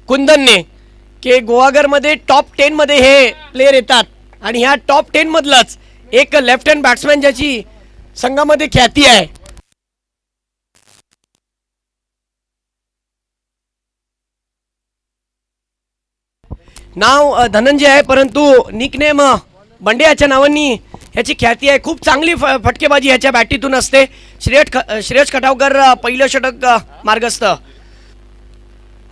कुंदनने की गुहागरमध्ये टॉप 10 मध्ये हे प्लेयर येतात आणि ह्या टॉप 10 मधलाच एक लेफ्ट हँड बॅट्समॅन ज्याची संघामध्ये ख्याती आहे. नाव धनंजय आहे परंतु निकनेम बंड्याच्या नावानी ह्याची ख्याती आहे. खूप चांगली फटकेबाजी ह्याच्या बॅटीतून असते. श्रेयस खटावकर पहिलं षटक मार्गस्थ.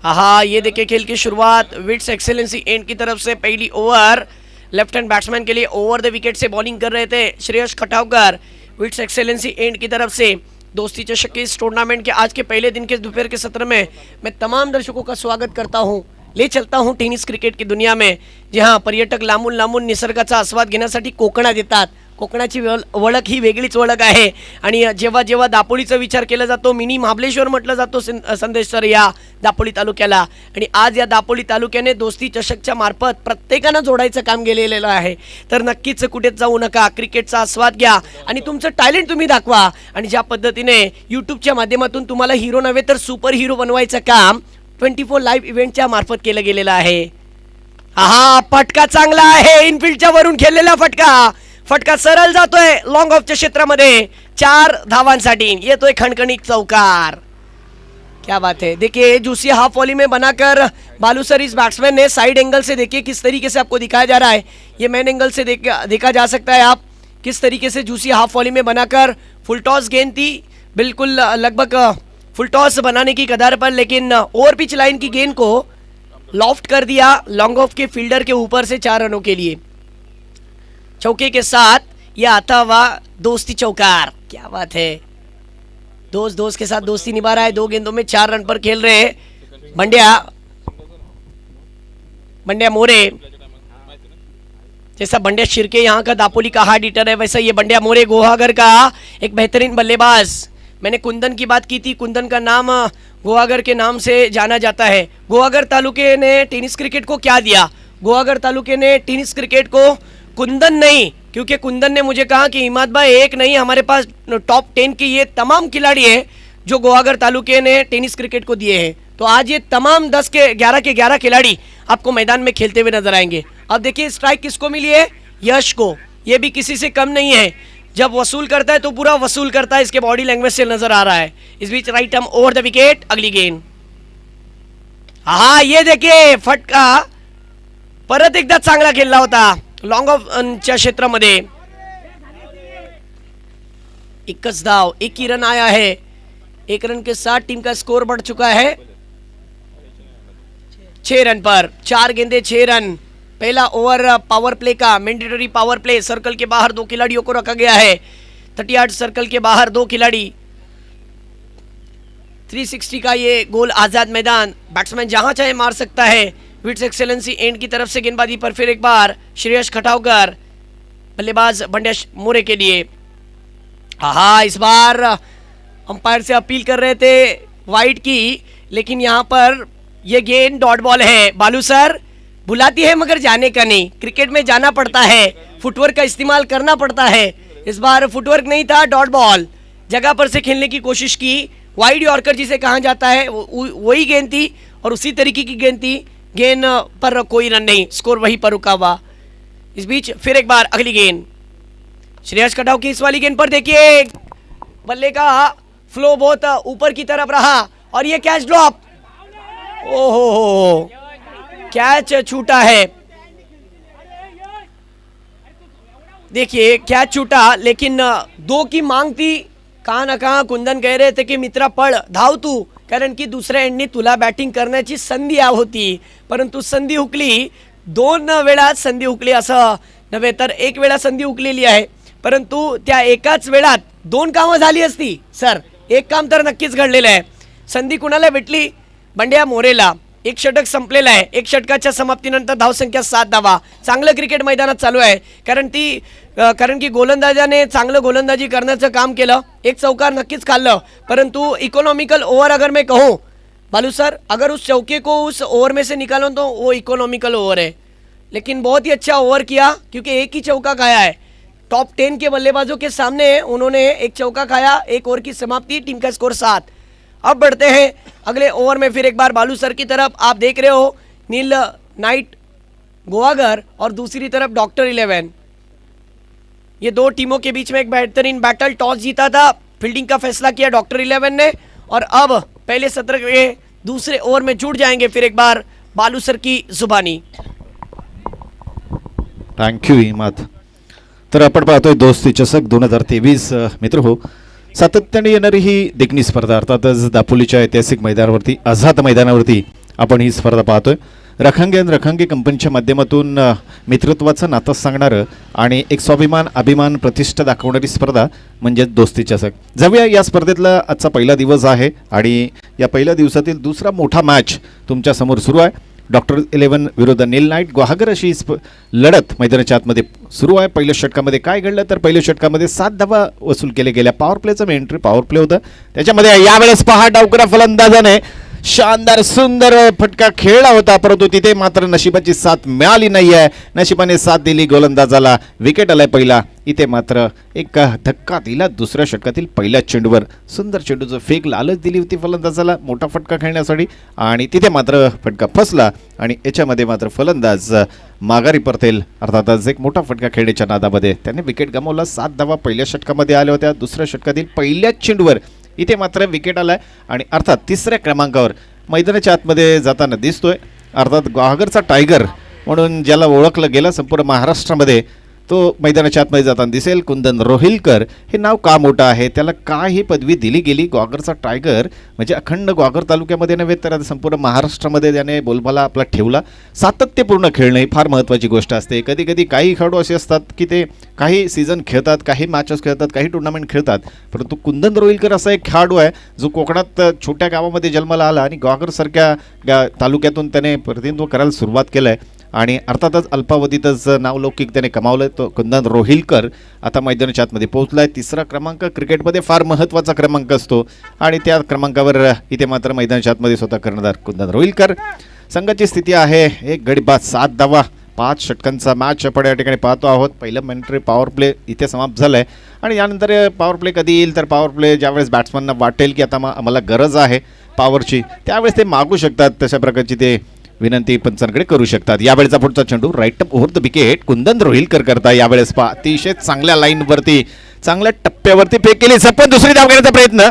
हाँ, ये देखिए खेल की शुरुआत विट्स एक्सेलेंसी एंड की तरफ से पहली ओवर लेफ्ट हैंड बैट्समैन के लिए ओवर द विकेट से बॉलिंग कर रहे थे Shreyas Khatavkar. Wits excellency end की तरफ से दोस्ती चषक के इस टूर्नामेंट के आज के पहले दिन के दोपहर के सत्र में मैं तमाम दर्शकों का स्वागत करता हूं. ले चलता हूं टेनिस क्रिकेट की दुनिया में जहां पर्यटक लांबून लांबून निसर्गाचा आस्वाद घेण्यासाठी कोकणात येतात. कोकणाची ओळख ही वेगळीच ओळख आहे. आणि जेव्हा जेव्हा दापोलीचा विचार केला जातो, मिनी महाबलेश्वर म्हटलं जातो संदेश सर या दापोली तालुक्याला. आणि आज या दापोली तालुक्याने दोस्ती चषकच्या मार्फत प्रत्येकानं जोडायचं काम केलेलं आहे. तर नक्कीच कुठेच जाऊ नका, क्रिकेटचा आस्वाद घ्या आणि तुमचं टॅलेंट तुम्ही दाखवा. आणि ज्या पद्धतीने यूट्यूबच्या माध्यमातून तुम्हाला हिरो नव्हे तर सुपर हिरो बनवायचं काम 24 लाईव्ह इव्हेंटच्या मार्फत केलं गेलेलं आहे. हा फटका चांगला आहे, इनफिल्डच्या वरून खेळलेला फटका सरळ जातोय लॉंग ऑफच्या क्षेत्रामध्ये 4 धावांसाठी. येतोय खणखणीत चौकार. क्या बात है. देखिए जूसी हाफ वॉली में बनाकर बालू सर इस बैट्समैन ने साइड एंगल से देखिए किस तरीके से आपको दिखाया जा रहा है. ये मेन एंगल से देखा जा सकता है आप किस तरीके से जूसी हाफ वॉली में बनाकर फुल टॉस गेंद थी, बिल्कुल लगभग फुल टॉस बनाने की कगार पर, लेकिन ओवर पिच लाइन की गेंद को लॉफ्ट कर दिया लॉन्ग ऑफ के फील्डर के ऊपर से 4 रनों के लिए. चौके के साथ यह आता हुआ दोस्ती चौकार. क्या बात है. दोस्त के साथ दोस्ती निभा रहा है. 2 गेंदों में 4 रन पर खेल रहे हैं बंड्या मोरे. जैसा बंड्या शिर्के यहाँ का दापोली का हार्ड हिटर है, वैसा ये बंड्या मोरे गुहागर का एक बेहतरीन बल्लेबाज. मैंने कुंदन की बात की थी. कुंदन का नाम गुहागर के नाम से जाना जाता है. गुहागर तालुके ने टेनिस क्रिकेट को क्या दिया? गुहागर तालुके ने टेनिस क्रिकेट को कुंदन नहीं, क्योंकि कुंदन ने मुझे कहा कि हिम्मत भाई एक नहीं, हमारे पास टॉप 10 के ये तमाम खिलाड़ी हैं जो गुहागर तालुके ने टेनिस क्रिकेट को दिए हैं. तो आज ये तमाम 10 के 11 खिलाड़ी आपको मैदान में खेलते हुए नजर आएंगे. अब देखिए स्ट्राइक किसको मिली है? यश को. ये भी किसी से कम नहीं है. जब वसूल करता है तो पूरा वसूल करता है, इसके बॉडी लैंग्वेज से नजर आ रहा है. इस बीच right arm over the wicket. अगली गेंद. हाँ, ये देखिए फटका परत एकदा चांगला खेळला होता लॉन्ग ऑफच्या क्षेत्रामध्ये. एकच धाव, 1 ही रन आया है. 1 रन के साथ टीम का स्कोर बढ़ चुका है 6 रन पर. 4 गेंदे 6 रन. पहला ओवर पावर प्ले का, मैंडेटरी पावर प्ले. सर्कल के बाहर 2 खिलाड़ियों को रखा गया है. 38 सर्कल के बाहर 2 खिलाड़ी. 360 का ये गोल आजाद मैदान. बैट्समैन जहां चाहे मार सकता है. विट्स एक्सेलेंसी एंड की तरफ से गेंदबाजी पर फिर एक बार श्रेयस खटावकर, बल्लेबाज बंड्या मोरे के लिए. हाँ, इस बार अंपायर से अपील कर रहे थे वाइड की, लेकिन यहाँ पर यह गेंद डॉट बॉल है. बालू सर बुलाती है मगर जाने का नहीं. क्रिकेट में जाना पड़ता है, फुटवर्क का इस्तेमाल करना पड़ता है. इस बार फुटवर्क नहीं था, डॉट बॉल. जगह पर से खेलने की कोशिश की. वाइड यॉर्कर जिसे कहा जाता है वही गेंद थी और उसी तरीके की गेंद थी. गेंद पर कोई रन नहीं, स्कोर वहीं पर रुका हुआ. इस बीच फिर एक बार अगली गेंद. श्रेयस खटाव की इस वाली गेंद पर देखिए बल्ले का फ्लो बहुत ऊपर की तरफ रहा और ये कैच ड्रॉप. ओहो, कैच छूटा है. देखिए कैच छूटा, लेकिन 2 की मांग थी. कहाँ ना कहाँ कुंदन कह रहे थे की मित्रा पळ, धाव तू, कारण की दुसऱ्या एंडनी तुला बॅटिंग करण्याची संधी होती. परंतु संधी हुकली. 2 वेळा संधी हुकली असं नव्हे तर 1 वेळा संधी हुकलेली आहे. परंतु त्या एकाच वेळात 2 कामं झाली असती सर. एक काम तर नक्कीच घडलेलं आहे. संधी कुणाला भेटली? बंड्या मोरेला. 1 षटक संपलेलं आहे. 1 षटकाच्या समाप्तीनंतर धावसंख्या 7 धावा. चांगलं क्रिकेट मैदानात चालू आहे. कारण की गोलंदाजाने चांगलं गोलंदाजी करण्याचं काम केलं. 1 चौकार नक्कीच खाल्लं. परंतु इकोनॉमिकल ओवर अगर मैं कहूँ बालू सर, अगर उस चौके को उस ओवर में से निकालो तो वो इकोनॉमिकल ओवर है. लेकिन बहुत ही अच्छा ओवर किया क्योंकि 1 ही चौका खाया है. टॉप 10 के बल्लेबाजों के सामने उन्होंने 1 चौका खाया. 1 ओवर की समाप्ति, टीम का स्कोर 7. अब बढ़ते हैं अगले ओवर में फिर एक बार बालू सर की तरफ। आप देख रहे हो नील नाइट गुहागर और दूसरी तरफ डॉक्टर 11। ये दो टीमों के बीच में एक बेहतरीन बैटल। टॉस जीता था, फील्डिंग का फैसला किया डॉक्टर 11 ने और अब पहले सत्र के दूसरे ओवर में जुट जाएंगे फिर एक बार बालू सर की जुबानी। थँक्यू हिमात। तर आपण पाहतोय दोस्ती चषक 2023 मित्र हो, सातत्याने येणारी ही देखणी स्पर्धा अर्थातच दापोलीच्या ऐतिहासिक मैदानावरती आझाद मैदानावरती आपण ही स्पर्धा पाहतोय। रखांगे आणि रखांगे कंपनीच्या माध्यमातून मित्रत्वाचं नातं सांगणारं आणि एक स्वाभिमान अभिमान प्रतिष्ठा दाखवणारी स्पर्धा म्हणजे दोस्ती चषक। जाऊया या स्पर्धेतला आजचा पहिला दिवस आहे आणि या पहिल्या दिवसातील दुसरा मोठा मॅच तुमच्या समोर सुरू आहे। डॉक्टर 11 विरुद्ध नील नाईट गुहागर अशी लढत मैदानाच्या आतमध्ये सुरू आहे। पहिल्या षटकामध्ये काय घडलं तर पहिल्या षटकामध्ये 7 धावा वसूल केले गेल्या। पॉवर प्लेचं एंट्री पॉवर प्ले होतं, त्याच्यामध्ये यावेळेस पहा डावकरा फलंदाजाने शानदार सुंदर फटका खेळला होता, परंतु तिथे मात्र नशिबाची साथ मिळाली नाही आहे। नशिबाने साथ दिली गोलंदाजाला, विकेट आलाय पहिला। इथे मात्र एक धक्का दिला दुसऱ्या षटकातील पहिल्या चेंडूवर। सुंदर चेंडूचं फेक लालच दिली होती फलंदाजाला मोठा फटका खेळण्यासाठी आणि तिथे मात्र फटका फसला आणि याच्यामध्ये मात्र फलंदाज माघारी परतेल। अर्थातच एक मोठा फटका खेळण्याच्या नादामध्ये त्याने विकेट गमावला। 7 धावा पहिल्या षटकामध्ये आल्या होत्या, दुसऱ्या षटकातील पहिल्याच चेंडूवर इथे मात्र विकेट आलाय आणि अर्थात तिसऱ्या क्रमांकावर मैदानाच्या आतमध्ये जाताना दिसतोय। अर्थात गुहागरचा टायगर म्हणून ज्याला ओळखलं गेलं संपूर्ण महाराष्ट्रामध्ये तो मैदानाच्या आतमध्ये जाताना दिसेल। कुंदन रोहिलकर हे नाव का मोठं आहे, त्याला काय ही पदवी दिली गेली गुहागरचा टायगर म्हणजे अखंड गुहागर तालुक्यामध्ये नव्हे तर संपूर्ण महाराष्ट्रामध्ये त्याने बोलबाला आपला ठेवला। सातत्यपूर्ण खेळणं ही फार महत्त्वाची गोष्ट असते। कधी कधी काही खेळाडू असे असतात की ते काही सीझन खेळतात, काही मॅचेस खेळतात, काही टुर्नामेंट खेळतात, परंतु कुंदन रोहिलकर असा एक खेळाडू आहे जो कोकणात छोट्या गावामध्ये जन्माला आला आणि गुहागरसारख्या तालुक्यातून त्याने प्रतिनिधित्व करायला सुरुवात केलं आहे आणि अर्थातच अल्पावधीतच नावलौकिक त्याने कमावलं। तो कुंदन रोहिलकर आता मैदानाच्या आतमध्ये पोहोचलाय। तिसरा क्रमांक क्रिकेटमध्ये फार महत्त्वाचा क्रमांक असतो आणि त्या क्रमांकावर इथे मात्र मैदानाच्या आतमध्ये स्वतः करणार कुंदन रोहिलकर। संघाची स्थिती आहे 1 गडी बाद 7 धावा 5 षटकांचा मॅच आपण या ठिकाणी पाहतो आहोत। पहिलं मिनिटरी पॉवर प्ले इथे समाप्त झालाय आणि यानंतर पॉवर प्ले कधी येईल तर पॉवर प्ले ज्यावेळेस बॅट्समनना वाटेल की आता आम्हाला गरज आहे पॉवरची त्यावेळेस ते मागू शकतात, तशा प्रकारची ते विनंती पंचांकडे करू शकतात। यावेळेचा पुढचा चेंडू right up over the wicket Kundan Rohilkar करता यावेळेस पहा अतिशय चांगल्या लाईनवरती चांगल्या टप्प्यावरती फेक केली, पण दुसरी धाव घेण्याचा प्रयत्न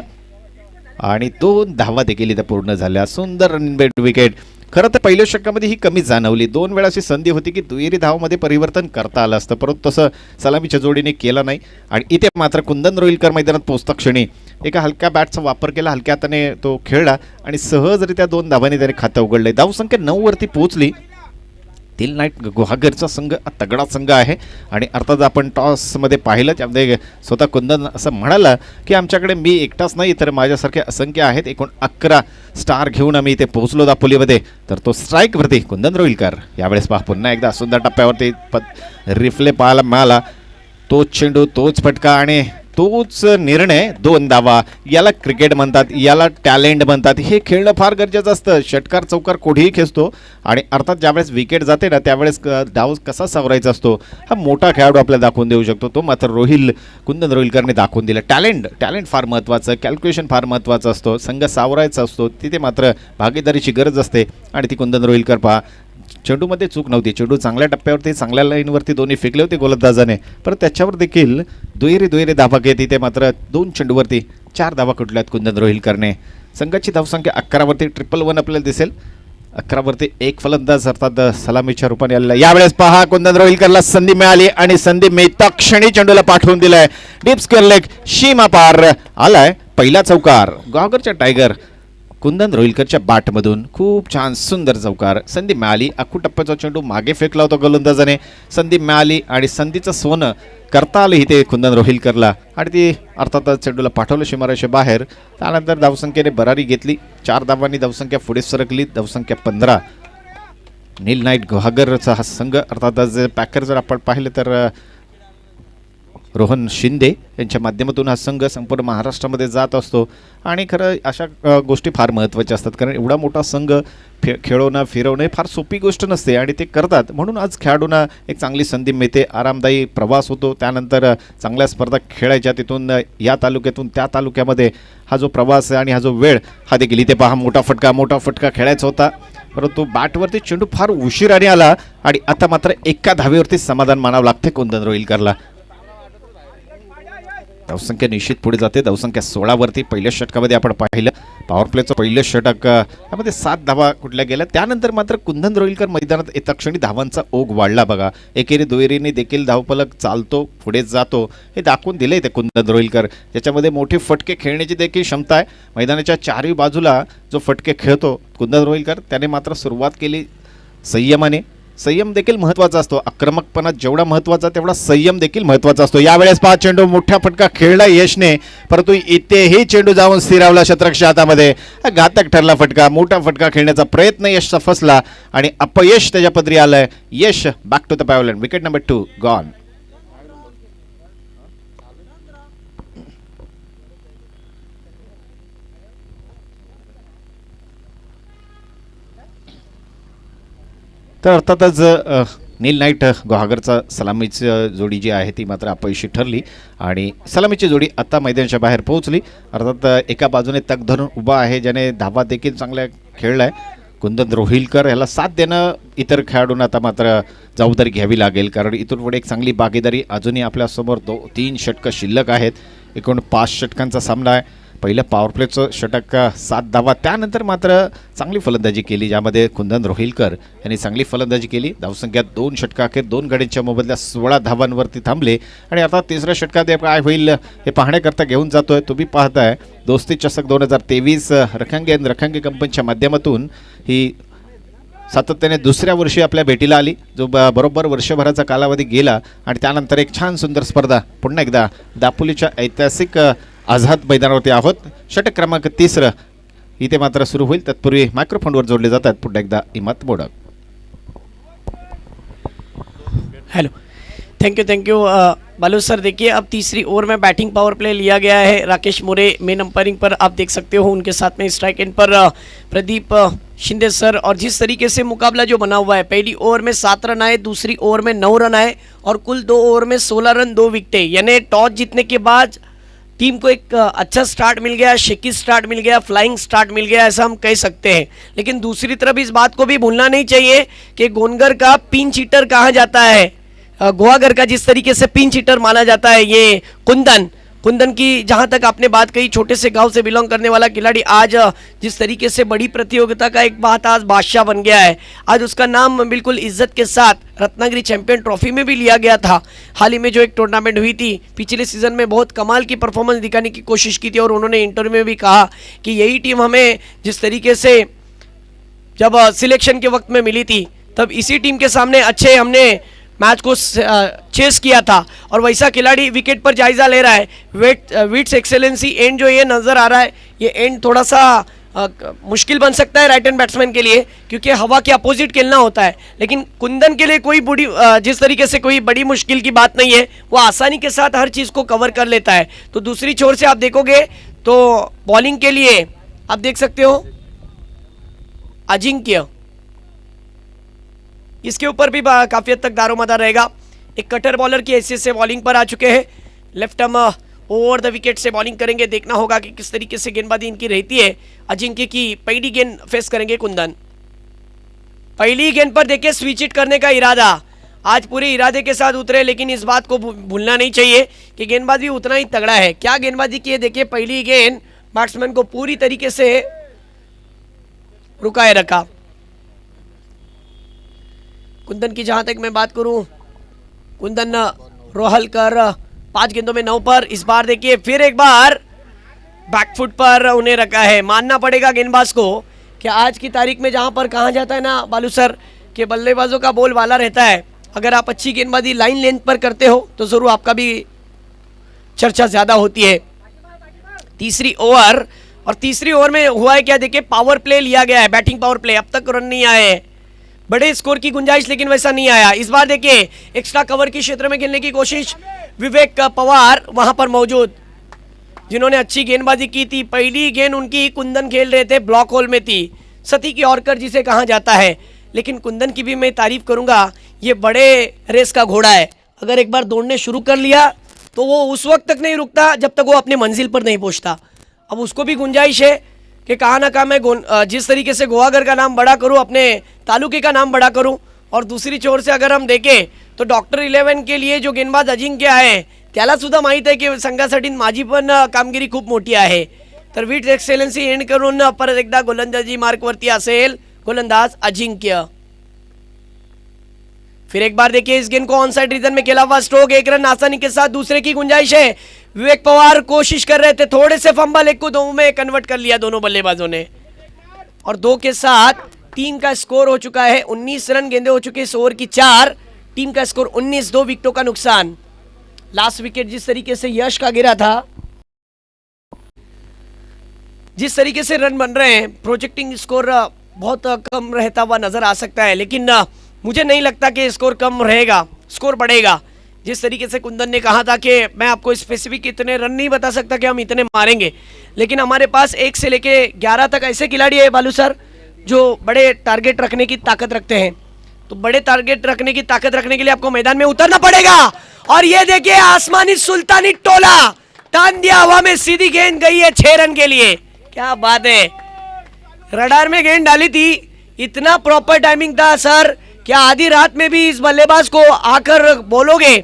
आणि 2 धावा देखील इथे पूर्ण झाल्या। सुंदर रनबेट विकेट। खरं तर पहिल्या षटकामध्ये ही कमी जाणवली, 2 वेळा अशी संधी होती की दुहेरी धावामध्ये परिवर्तन करता आलं असतं, परंतु तसं सलामीच्या जोडीने केलं नाही आणि इथे मात्र कुंदन रोहिलकर मैदानात पोहोचता क्षणी एका हलक्या बॅटचा वापर केला, हलक्या हाताने तो खेळला आणि सहजरित्या 2 धावांनी त्याने खातं उघडले। धावसंख्या 9 वरती पोहोचली। नील नाईट गुहागरचा संघ तगडा संघ आहे आणि अर्थात आपण टॉसमध्ये पाहिलं त्यामध्ये स्वतः कुंदन असं म्हणाला की आमच्याकडे मी एकटाच नाही तर माझ्यासारखे असंख्य आहेत, एकूण 11 स्टार घेऊन आम्ही इथे पोहोचलो दापोलीमध्ये। तर तो स्ट्राईकवरती कुंदन रोहिलकर यावेळेस पहा पुन्हा एकदा सुंदर टप्प्यावरती रिफ्ले पाहायला मिळाला। तोच चेंडू तोच फटका आणि तोच निर्णय 2 धावा। याला क्रिकेट म्हणतात, याला टॅलेंट म्हणतात। हे खेळणं फार गरजेचं असतं। षटकार चौकार कोठीही खेचतो आणि अर्थात ज्यावेळेस विकेट जाते ना त्यावेळेस डाव कसा सावरायचा असतो हा मोठा खेळाडू आपल्याला दाखवून देऊ शकतो। तो मात्र कुंदन रोहिलकरने दाखवून दिलं। टॅलेंट फार महत्त्वाचं, कॅल्क्युलेशन फार महत्त्वाचं असतो, संघ सावरायचा असतो, तिथे मात्र भागीदारीची गरज असते आणि ती कुंदन रोहिलकर पहा चेंडूमध्ये चूक नव्हती। चेंडू चांगल्या टप्प्यावरती चांगल्या लाईनवरती दोन्ही फेकले होते गोलंदाजाने, पण त्याच्यावर देखील दुहेरी धावा घेत इथे मात्र 2 चेंडूवरती 4 धावा कुठल्यात कुंदन रोहिलकरने। संघाची धावसंख्या 11 वरती 111 आपल्याला दिसेल। 11 वरती एक फलंदाज अर्थात सलामीच्या रूपाने आलेला। यावेळेस पहा कुंदन रोहिलकरला संधी मिळाली आणि संधी मिळता क्षणी चेंडूला पाठवून दिलाय डीप स्क्वेअर लेग, सीमा पार आलाय पहिला चौकार। गुहागरच्या टायगर कुंदन रोहिलकरच्या बॅटमधून खूप छान सुंदर चौकार। संधी मिळाली, अख्खू टप्प्याचा चेंडू मागे फेकला होता गोलंदाजाने, संधी मिळाली आणि संधीचं सोनं करता आलं इथे कुंदन रोहिलकरला आणि ती अर्थातच चेंडूला पाठवलं सीमारेषे बाहेर। त्यानंतर धावसंख्येने भरारी घेतली, 4 धावांनी धावसंख्या पुढे सरकली, धावसंख्या 15। नील नाईट गुहागरचा हा संघ अर्थातच पॅकर जर आपण पाहिलं तर रोहन शिंदे यांच्या माध्यमातून हा संघ संपूर्ण महाराष्ट्रामध्ये जात असतो आणि खरं अशा गोष्टी फार महत्त्वाच्या असतात, कारण एवढा मोठा संघ खेळवणं फिरवणं फार सोपी गोष्ट नसते आणि ते करतात. म्हणून आज खेळाडूंना एक चांगली संधी मिळते, आरामदायी प्रवास होतो, त्यानंतर चांगल्या स्पर्धा खेळायच्या, तिथून या तालुक्यातून त्या तालुक्यामध्ये हा जो प्रवास आहे आणि हा जो वेळ हा देखील इथे पहा मोठा फटका खेळायचा होता, परंतु बॅटवरती चेंडू फार उशिराने आला आणि आता मात्र एका धावेवरती समाधान मानावं लागते कुंदन रोहिलकरला. धावसंख्या निश्चित पुढे जाते, धावसंख्या 16 वरती. पहिल्या षटकामध्ये आपण पाहिलं पॉवर प्लेचं पहिलं षटक यामध्ये 7 धावा कुठल्या गेल्या, त्यानंतर मात्र कुंदन रोहिलकर मैदानात येता क्षणी धावांचा ओघ वाढला बघा. एकेरी दुहेरीने देखील धावफलक चालतो पुढे जातो हे दाखवून दिलंय ते कुंदन रोहिलकर, ज्याच्यामध्ये मोठे फटके खेळण्याची देखील क्षमता आहे. मैदानाच्या चारही बाजूला जो फटके खेळतो कुंदन रोहिलकर, त्याने मात्र सुरुवात केली संयमाने. संयम देखील महत्त्वाचा असतो, आक्रमकपणा जेवढा महत्त्वाचा तेवढा संयम देखील महत्त्वाचा असतो. यावेळेस 5 चेंडू मोठा फटका खेळला यशने, परंतु इथेही चेंडू जाऊन स्थिरावला शतरक्षच्या हातामध्ये. घातक ठरला फटका, मोठा फटका खेळण्याचा प्रयत्न यशचा फसला आणि अपयश त्याच्या पदरी आलंय. Yash back to the pavilion. Wicket number 2 gone. तर अर्थातच नील नाईट गुहागरचा सलामीची जोडी जी आहे ती मात्र अपयशी ठरली आणि सलामीची जोडी आता मैदानाच्या बाहेर पोहोचली. अर्थात एका बाजूने तग धरून उभा आहे, ज्याने धावा देखील चांगल्या खेळलाय कुंदन रोहिलकर. याला साथ देणं इतर खेळाडूंना आता मात्र जबाबदारी घ्यावी लागेल, कारण इथून पुढे एक चांगली बागेदारी अजूनही आपल्यासमोर 2-3 षटकं शिल्लक आहेत. एकूण 5 षटकांचा सामना आहे. पहिलं पॉवर प्लेचं षटक 7 धावा, त्यानंतर मात्र चांगली फलंदाजी केली, ज्यामध्ये कुंदन रोहिलकर यांनी चांगली फलंदाजी केली. धावसंख्या 2 षटकाखेर 2 गड्यांच्या मोबदल्यात 16 धावांवरती थांबले आणि आता तिसऱ्या षटकात काय होईल हे पाहण्याकरता घेऊन जातोय. तुम्ही पाहताय दोस्ती चषक 2023 रखंगे कंपनीच्या माध्यमातून ही सातत्याने दुसऱ्या वर्षी आपल्या भेटीला आली, जो बरोबर वर्षभराचा कालावधी गेला आणि त्यानंतर एक छान सुंदर स्पर्धा पुन्हा एकदा दापोलीच्या ऐतिहासिक आझाद मैदानावरती आहोत. षटक क्रमांक 3 इथे मात्र सुरू होईल. तत्पूर्वी मायक्रोफोनवर जोडले जातात पुन्हा एकदा Imat Modak. Hello, thank you Balu sir. देखिए अब तीसरी ओवर में बैटिंग पावर प्ले लिया गया है. राकेश मोरे मेन अंपायरिंग पर आप देख सकते हो, उनके साथ में स्ट्राइक एंड पर प्रदीप शिंदे सर. और जिस तरीके से मुकाबला जो बना हुआ है, पहली ओवर में 7 रन आए, दूसरी ओवर में 9 रन आए और कुल 2 ओवर में 16 रन 2 विकेटें. यानी टॉस जीतने के बाद टीम को एक अच्छा स्टार्ट मिल गया, शेकी स्टार्ट मिल गया, फ्लाइंग स्टार्ट मिल गया, ऐसा हम कह सकते हैं. लेकिन दूसरी तरफ इस बात को भी भूलना नहीं चाहिए कि गोनगर का पिंच हिटर कहा जाता है, गुहागर का जिस तरीके से पिंच हिटर माना जाता है ये कुंदन की जहां तक आपने बात कही, छोटे से गांव से बिलोंग करने वाला खिलाड़ी आज जिस तरीके से बड़ी प्रतियोगिता का एक बात आज बादशाह बन गया है. आज उसका नाम बिल्कुल इज्जत के साथ रत्नागिरी चैंपियन ट्रॉफी में भी लिया गया था. हाल ही में जो एक टूर्नामेंट हुई थी, पिछले सीजन में बहुत कमाल की परफॉर्मेंस दिखाने की कोशिश की थी और उन्होंने इंटरव्यू में भी कहा कि यही टीम हमें जिस तरीके से जब सिलेक्शन के वक्त में मिली थी, तब इसी टीम के सामने अच्छे हमने मैच को चेस किया था और वैसा खिलाड़ी विकेट पर जायजा ले रहा है. विट्स एक्सेलेंसी एंड जो ये नज़र आ रहा है, ये एंड थोड़ा सा मुश्किल बन सकता है राइट हैंड बैट्समैन के लिए, क्योंकि हवा के अपोजिट खेलना होता है. लेकिन कुंदन के लिए कोई बड़ी जिस तरीके से कोई बड़ी मुश्किल की बात नहीं है, वो आसानी के साथ हर चीज़ को कवर कर लेता है. तो दूसरी छोर से आप देखोगे तो बॉलिंग के लिए आप देख सकते हो अजिंक्य, इसके ऊपर भी काफ़ी हद तक दारोमदार रहेगा. एक कटर बॉलर की हैसियत से बॉलिंग पर आ चुके हैं. Left arm over the wicket से बॉलिंग करेंगे. देखना होगा कि किस तरीके से गेंदबाजी इनकी रहती है. अजिंक्य की पहली गेंद फेस करेंगे कुंदन. पहली गेंद पर देखिए स्विच इट करने का इरादा, आज पूरे इरादे के साथ उतरे, लेकिन इस बात को भूलना नहीं चाहिए कि गेंदबाज भी उतना ही तगड़ा है. क्या गेंदबाजी की है देखिए. पहली गेंद बैट्समैन को पूरी तरीके से रुकाए रखा. कुंदन की जहां तक मैं बात करूं, कुंदन रोहलकर 5 गेंदों में 9 पर. इस बार देखिए फिर एक बार बैकफुट पर उन्हें रखा है. मानना पड़ेगा गेंदबाज को कि आज की तारीख में जहां पर कहा जाता है ना बालू सर कि बल्लेबाजों का बोल वाला रहता है, अगर आप अच्छी गेंदबाजी लाइन लेंथ पर करते हो तो जरूर आपका भी चर्चा ज्यादा होती है. तीसरी ओवर, और तीसरी ओवर में हुआ है क्या देखिए, पावर प्ले लिया गया है, बैटिंग पावर प्ले. अब तक रन नहीं आए हैं. बड़े स्कोर की गुंजाइश, लेकिन वैसा नहीं आया। इस बार देखिए एक्स्ट्रा कवर के क्षेत्र में खेलने की कोशिश, विवेक पवार वहां पर मौजूद, जिन्होंने अच्छी गेंदबाजी की थी। पहली गेंद उनकी कुंदन खेल रहे थे, ब्लॉक होल में थी, सती की औरकर जिसे कहा जाता है। लेकिन कुंदन की भी मैं तारीफ करूंगा, ये बड़े रेस का घोड़ा है। अगर एक बार दौड़ने शुरू कर लिया तो वो उस वक्त तक नहीं रुकता जब तक वो अपने मंजिल पर नहीं पहुंचता। अब उसको भी गुंजाइश है कि कहाँ ना कहाँ मैं जिस तरीके से गोवागर का नाम बड़ा करूं, अपने तालुके का नाम बड़ा करूं। और दूसरी छोर से अगर हम देखें तो डॉक्टर 11 के लिए जो गेंदबाज अजिंक्य आहे त्याला सुद्धा माहीत आहे की संघासाठी माझी पण कामगिरी खूप मोठी आहे। तर विट एक्सेलन्सी एंड करून परत एकदा गोलंदाजी मार्कवरती असेल गोलंदाज अजिंक्य। फिर एक बार देखिए इस गेंद को ऑन साइड रीजन में खेला हुआ स्ट्रोक, 1 रन आसानी के साथ, दूसरे की गुंजाइश है। विवेक पवार कोशिश कर रहे थे, थोड़े से फंबल, 1 को 2 में कन्वर्ट कर लिया दोनों बल्लेबाजों ने। और 2 के साथ टीम का स्कोर हो चुका है 19 रन गेंदे हो चुके इस ओवर की 4। टीम का स्कोर 19, 2 विकेटों का नुकसान। लास्ट विकेट जिस तरीके से यश का गिरा था, जिस तरीके से रन बन रहे हैं, प्रोजेक्टिंग स्कोर बहुत कम रहता हुआ नजर आ सकता है, लेकिन मुझे नहीं लगता कि स्कोर कम रहेगा, स्कोर बढ़ेगा। जिस तरीके से कुंदन ने कहा था कि मैं आपको स्पेसिफिक इतने रन नहीं बता सकता कि हम इतने मारेंगे, लेकिन हमारे पास 1 से लेके 11 तक ऐसे खिलाड़ी है बालू सर जो बड़े टारगेट रखने की ताकत रखते हैं। तो बड़े टारगेट रखने की ताकत रखने के लिए आपको मैदान में उतरना पड़ेगा। और ये देखिए आसमानी सुल्तानी टोला तान दिया, हवा में सीधी गेंद गई है 6 रन के लिए। क्या बात है, रडार में गेंद डाली थी, इतना प्रॉपर टाइमिंग था सर। क्या आधी रात में भी इस बल्लेबाज को आकर बोलोगे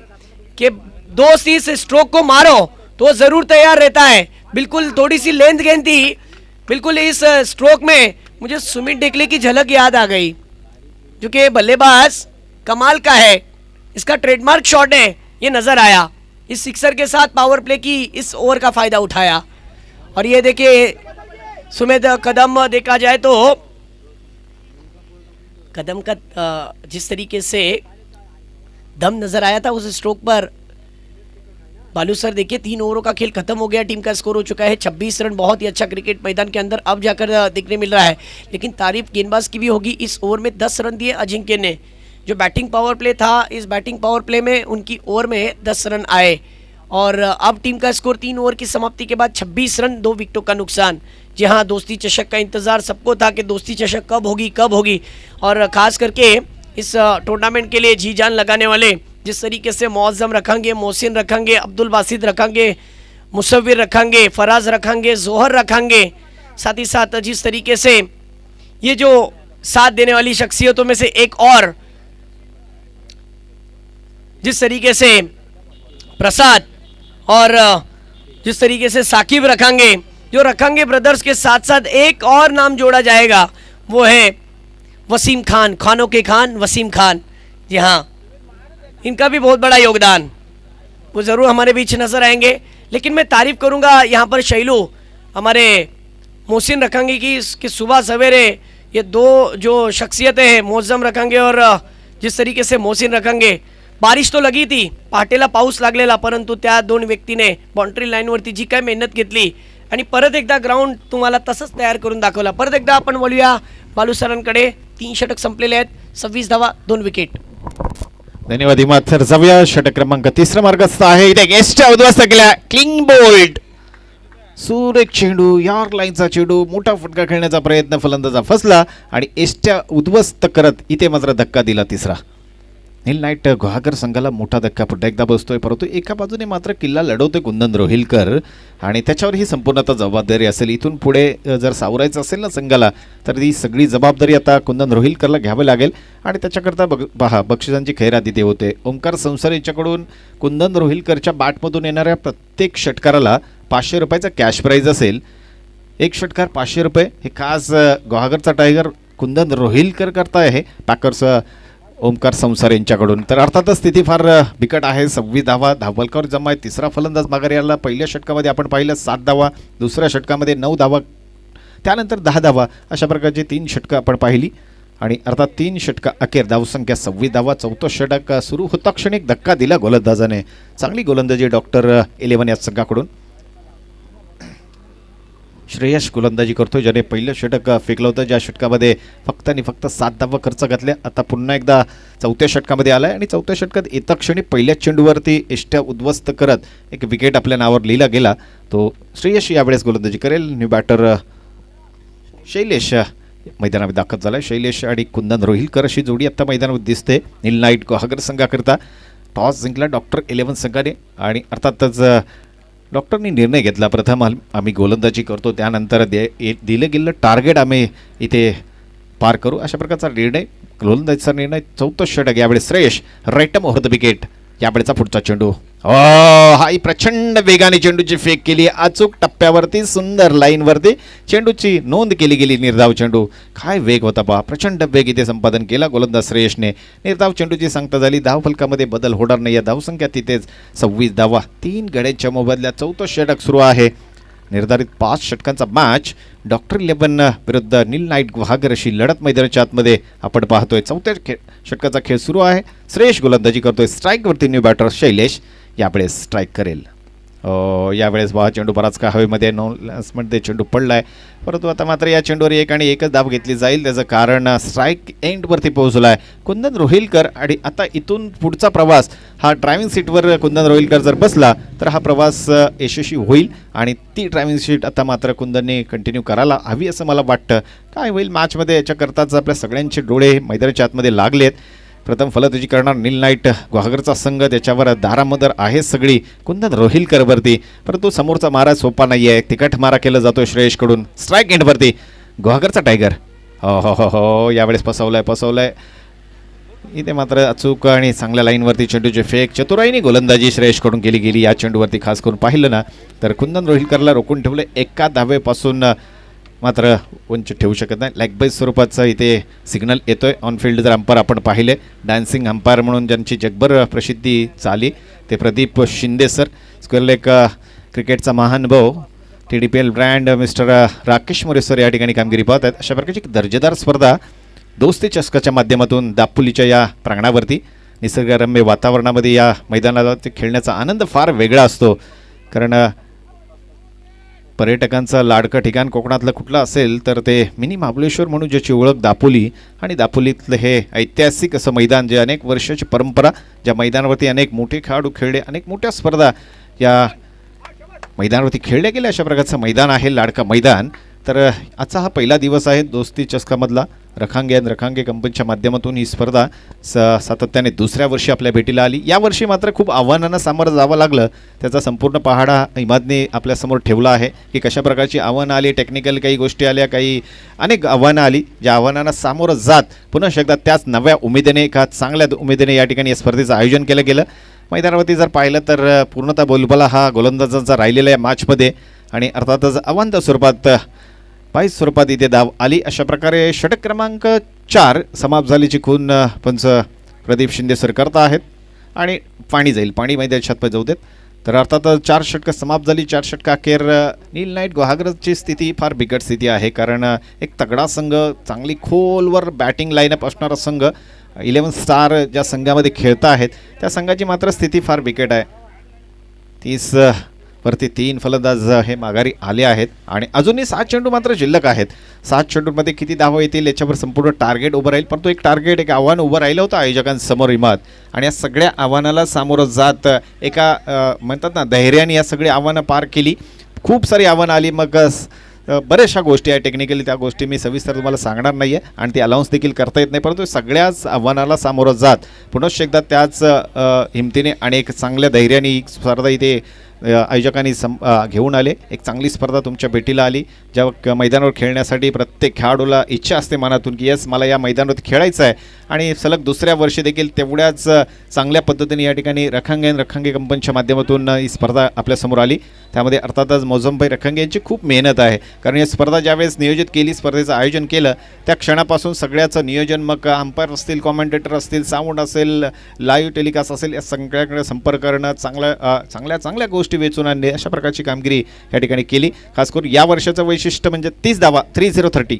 कि दोस्त इस स्ट्रोक को मारो तो वो जरूर तैयार रहता है। बिल्कुल थोड़ी सी लेंथ गेंद थी, बिल्कुल इस स्ट्रोक में मुझे सुमित डेकले की झलक याद आ गई, जो कि बल्लेबाज कमाल का है, इसका ट्रेडमार्क शॉट है, ये नजर आया। इस सिक्सर के साथ पावर प्ले की इस ओवर का फायदा उठाया। और ये देखिए सुमित कदम देखा जाए तो कदम का जिस तरीके से दम नजर आया था उस स्ट्रोक पर। बालू सर देखिए 3 ओवरों का खेल खत्म हो गया, टीम का स्कोर हो चुका है 26 रन। बहुत ही अच्छा क्रिकेट मैदान के अंदर अब जाकर दिखने मिल रहा है। लेकिन तारीफ गेंदबाज की भी होगी, इस ओवर में 10 रन दिए अजिंक्य ने। जो बैटिंग पावर प्ले था, इस बैटिंग पावर प्ले में उनकी ओवर में 10 रन आए। और अब टीम का स्कोर 3 ओवर की समाप्ति के बाद 26 रन, 2 विकेटों का नुकसान। जी हाँ, दोस्ती चषक का इंतजार सबको था कि दोस्ती चषक कब होगी। और खास करके इस टूर्नामेंट के लिए जी जान लगाने वाले जिस तरीके से मौज़म रखेंगे, मोहसिन रखेंगे, अब्दुल बासित रखेंगे, मुसव्विर रखेंगे, फराज रखेंगे, जोहर रखेंगे, साथ ही साथ जिस तरीके से ये जो साथ देने वाली शख्सियतों में से एक और जिस तरीके से प्रसाद और जिस तरीके से साकिब रखेंगे, जो रखेंगे ब्रदर्स के साथ साथ एक और नाम जोड़ा जाएगा, वो है वसीम खान, खानों के खान वसीम खान। जी हाँ, इनका भी बहुत बड़ा योगदान, वो ज़रूर हमारे बीच नजर आएंगे। लेकिन मैं तारीफ करूंगा यहाँ पर शैलू हमारे मोहसिन रखेंगे कि सुबह सवेरे ये 2 जो शख्सियतें हैं, मोज़म रखेंगे और जिस तरीके से मोहसिन रखेंगे। बारिश तो लगी थी, पहाटेला पाऊस लागलेला, परंतु त्या 2 व्यक्तीने बाउंड्री लाईनवरती जी काय मेहनत घेतली आणि परत एकदा ग्राउंड तुम्हाला तसंच तयार करून दाखवला। परत एकदा आपण बोलूया बालू सरांकडे। 3 षटक संपलेले आहेत, 26 धावा, 2 विकेट। धन्यवाद हिमात सर। जाऊया षटक क्रमांक 3 मार्गस्थ आहे, इथे गेस्टच्या उद्ध्वस्त केला क्लिंग बोल्ड, सुरेख चेंडू, यार लाईनचा चेंडू, मोठा फटका खेळण्याचा प्रयत्न, फलंदाजा फसला आणि एस्ट्या उद्ध्वस्त करत इथे मात्र धक्का दिला 3रा। नील नाईट गुहागर संघाला मोठा धक्का पुन्हा एकदा बसतोय, परंतु एका बाजूने मात्र किल्ला लढवतोय कुंदन रोहिलकर आणि त्याच्यावर ही संपूर्णतः जबाबदारी असेल। इथून पुढे जर सावरायचं असेल ना संघाला, तर ही सगळी जबाबदारी आता कुंदन रोहिलकरला घ्यावी लागेल आणि त्याच्याकरता पहा बक्षिसांची खैरात इथे होते। ओंकार संसार यांच्याकडून कुंदन रोहिलकरच्या बॅटमधून येणाऱ्या प्रत्येक षटकाराला 500 रुपयाचा कॅश प्राईज असेल। एक षटकार 500 रुपये, हे खास गुहागरचा टायगर कुंदन रोहिलकर करता आहे पॅकर्स ओमकार संसार यांच्याकडून। तर अर्थातच स्थिती फार बिकट आहे, 26 धावा धावलकावर जमा आहे। 3रा फलंदाज माघारी आला, पहिल्या षटकामध्ये आपण पाहिलं 7 धावा, दुसऱ्या षटकामध्ये 9 धावा, त्यानंतर 10 धावा, अशा प्रकारची 3 षटकं आपण पाहिली आणि अर्थात 3 षटका अखेर धावसंख्या 26 धावा। 4थं षटक सुरू होता क्षणी एक धक्का दिला गोलंदाजाने, चांगली गोलंदाजी डॉक्टर 11 या संघाकडून। श्रेयस गोलंदाजी करतोय, ज्याने पहिलं षटक फेकलं होतं, ज्या षटकामध्ये फक्त आणि फक्त 7 धावा खर्च घातल्या. आता पुन्हा एकदा चौथ्या षटकामध्ये आलाय आणि चौथ्या षटकात येता क्षणी पहिल्याच चेंडूवरती एष्ट्या उद्ध्वस्त करत एक विकेट आपल्या नावावर लिहिला गेला. तो श्रेयस यावेळेस गोलंदाजी करेल. न्यू बॅटर शैलेश मैदानामध्ये दाखल झाला. शैलेश आणि कुंदन रोहिलकर अशी जोडी आता मैदानामध्ये दिसते. नील नाईट गुहागर संघाकरता टॉस जिंकला डॉक्टर 11 संघाने आणि अर्थातच डॉक्टरनी निर्णय घेतला, प्रथम आम्ही गोलंदाजी करतो, त्यानंतर दिलं गेलं टार्गेट आम्ही इथे पार करू, अशा प्रकारचा निर्णय, गोलंदाजीचा निर्णय. चौथं षटक यावेळेस श्रेयश राईटम ओव्हर द विकेट. यावेळेचा पुढचा चेंडू हाही प्रचंड वेगाने चेंडूची फेक केली, अचूक टप्प्यावरती सुंदर लाईनवरती चेंडूची नोंद केली गेली. निर्धाव चेंडू, काय वेग होता पहा, प्रचंड वेग इथे संपादन केला गोलंदाज श्रेयशने. निर्धाव चेंडूची सांगता झाली. धावफलकामध्ये बदल होणार नाही. धावसंख्या तिथेच 26 धावा, 3 गड्यांच्या मोबदल्यात चौथं षटक सुरू आहे. निर्धारित 5 षटकांचा मॅच डॉक्टर 11 विरुद्ध नील नाईट गुहागर अशी लढत मैदानाच्या आतमध्ये आपण पाहतोय. चौथ्या षटकाचा खेळ सुरू आहे. श्रेयश गोलंदाजी करतोय. स्ट्राईकवरती न्यू बॅटर शैलेश यावेळेस स्ट्राईक करेल. यावेळेस बहा चेंडू बराच का हवेमध्ये मध्ये चेंडू पडलाय, परंतु आता मात्र या चेंडूवर एक आणि एकच धाव घेतली जाईल. त्याचं कारण स्ट्राईक एंडवरती पोहोचलाय कुंदन रोहिलकर आणि आता इथून पुढचा प्रवास हा ड्रायव्हिंग सीटवर कुंदन रोहिलकर जर बसला तर हा प्रवास यशस्वी होईल आणि ती ड्रायव्हिंग सीट आता मात्र कुंदनने कंटिन्यू करायला हवी असं मला वाटतं. काय होईल मॅचमध्ये याच्याकरताच आपल्या सगळ्यांचे डोळे मैदानाच्या आतमध्ये लागलेत. प्रथम फलंदाजी करणार नील नाईट गुहागरचा संघ, त्याच्यावर दारामदर आहे सगळी कुंदन रोहिलकरवरती, परंतु समोरचा मारा सोपा नाही आहे. तिकट मारा केला जातोय श्रेयशकडून. स्ट्राईक एंडवरती गुहागरचा टायगर हो यावेळेस फसवलाय इथे मात्र अचूक आणि चांगल्या लाईनवरती चेंडूचे फेक, चतुराईने गोलंदाजी श्रेयशकडून केली गेली. या चेंडूवरती खास करून पाहिलं ना तर कुंदन रोहिलकरला रोखून ठेवलं. एका धावेपासून मात्र वंचित ठेवू शकत नाही. लेग बाय स्वरूपाचं इथे सिग्नल येतोय. ऑनफिल्ड जर अंपायर आपण पाहिले, डान्सिंग अंपायर म्हणून ज्यांची जगभर प्रसिद्धी चाली ते Pradeep Shinde sir. Square leg क्रिकेटचा महानुभव TDPL brand mister Rakesh More sir या ठिकाणी कामगिरी पाहत आहेत. अशा प्रकारची एक दर्जेदार स्पर्धा दोस्ती चषकाच्या माध्यमातून दापोलीच्या या प्रांगणावरती निसर्गरम्य वातावरणामध्ये या मैदानाला खेळण्याचा आनंद फार वेगळा असतो. कारण पर्यटकांचं लाडकं ठिकाण कोकणातलं कुठलं असेल तर ते मिनी महाबळेश्वर म्हणून ज्याची ओळख दापोली, आणि दापोलीतलं हे ऐतिहासिक असं मैदान, जे अनेक वर्षाची परंपरा, ज्या मैदानावरती अनेक मोठे खेळाडू खेळले, अनेक मोठ्या स्पर्धा या मैदानावरती खेळल्या गेल्या, अशा प्रकारचं मैदान आहे लाडका मैदान. तर आजचा हा पहिला दिवस आहे दोस्ती चषकामधला. रखांगे आणि रखांगे कंपनीच्या माध्यमातून ही स्पर्धा सातत्याने दुसऱ्या वर्षी आपल्या भेटीला आली. यावर्षी मात्र खूप आव्हानांना सामोरं जावं लागलं. त्याचा संपूर्ण पहाडा इमादने आपल्यासमोर ठेवला आहे की कशा प्रकारची आव्हानं आली, टेक्निकल काही गोष्टी आल्या, काही अनेक आव्हानं आली. ज्या आव्हानांना सामोरं जात पुन्हा एकदा त्याच नव्या उमेदीने, एका चांगल्या उमेदीने या ठिकाणी या स्पर्धेचं आयोजन केलं गेलं. मैदानावरती जर पाहिलं तर पूर्णतः बोलबाला हा गोलंदाजांचा राहिलेला या मॅचमध्ये, आणि अर्थातच अवांत स्वरूपात पायी स्वरूपात इथे धाव आली. अशा प्रकारे षटक क्रमांक 4 समाप्त झाल्याची खून पंच प्रदीप शिंदे सर करत आहेत आणि पाणी जाईल, पाणी मैदानाच्या छतपै जाऊ देत. तर अर्थातच 4 षटकं समाप्त झाली. 4 षटका अखेर नील नाईट गुहागरची स्थिती फार बिकट स्थिती आहे, कारण एक तगडा संघ, चांगली खोलवर बॅटिंग लाईनअप असणारा संघ, 11 स्टार ज्या संघामध्ये खेळत आहेत त्या संघाची मात्र स्थिती फार बिकट आहे. 30 वरती 3 फलंदाज हे माघारी आले आहेत आणि अजूनही 7 चेंडू मात्र शिल्लक आहेत. 7 चेंडूंमध्ये किती धावा येतील याच्यावर संपूर्ण टार्गेट उभं राहील, परंतु एक टार्गेट, एक आव्हान उभं राहिलं होतं आयोजकांसमोर इमाद, आणि या सगळ्या आव्हानाला सामोरं जात एका म्हणतात ना धैर्याने या सगळी आव्हानं पार केली. खूप सारी आव्हानं आली. मग बऱ्याचशा गोष्टी आहेत टेक्निकली, त्या गोष्टी मी सविस्तर तुम्हाला सांगणार नाही आहे आणि ती अलाउन्स देखील करता येत नाही, परंतु सगळ्याच आव्हानाला सामोरं जात पुनश्च एकदा त्याच हिमतीने आणि एक चांगल्या धैर्याने ही स्पर्धा इथे आयोजकांनी घेऊन आले. एक चांगली स्पर्धा तुमच्या भेटीला आली. ज्या मैदानावर खेळण्यासाठी प्रत्येक खेळाडूला इच्छा असते मनातून की यस मला या मैदानावर खेळायचं आहे, आणि सलग दुसऱ्या वर्षी देखील तेवढ्याच चांगल्या पद्धतीने या ठिकाणी रखांगे कंपनीच्या माध्यमातून ही स्पर्धा आपल्यासमोर आली. त्यामध्ये अर्थातच मौजमभाई रखांगे यांची खूप मेहनत आहे, कारण ही स्पर्धा ज्यावेळेस नियोजित केली, स्पर्धेचं आयोजन केलं, त्या क्षणापासून सगळ्याचं नियोजन, मग अंपायर असतील, कॉमेंटेटर असतील, साऊंड असेल, लाईव्ह टेलिकास्ट असेल, या सगळ्याकडे संपर्क करणं, चांगल्या गोष्टी वेचून आणणे, अशा प्रकारची कामगिरी या ठिकाणी केली. खास करून या वर्षाचं वैशिष्ट्य म्हणजे 30 धावा 30-30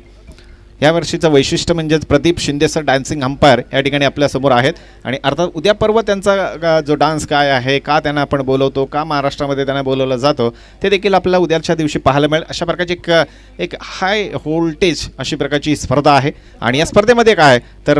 या वर्षीचं वैशिष्ट्य म्हणजेच Pradeep Shinde sir dancing umpire या ठिकाणी आपल्यासमोर आहेत आणि अर्थात उद्या पर्व त्यांचा जो डान्स काय आहे, का त्यांना आपण बोलवतो, का महाराष्ट्रामध्ये त्यांना बोलवलं जातं, ते देखील आपल्याला उद्याच्या दिवशी पाहायला मिळेल. अशा प्रकारची एक हाय व्होल्टेज अशी प्रकारची स्पर्धा आहे आणि या स्पर्धेमध्ये काय तर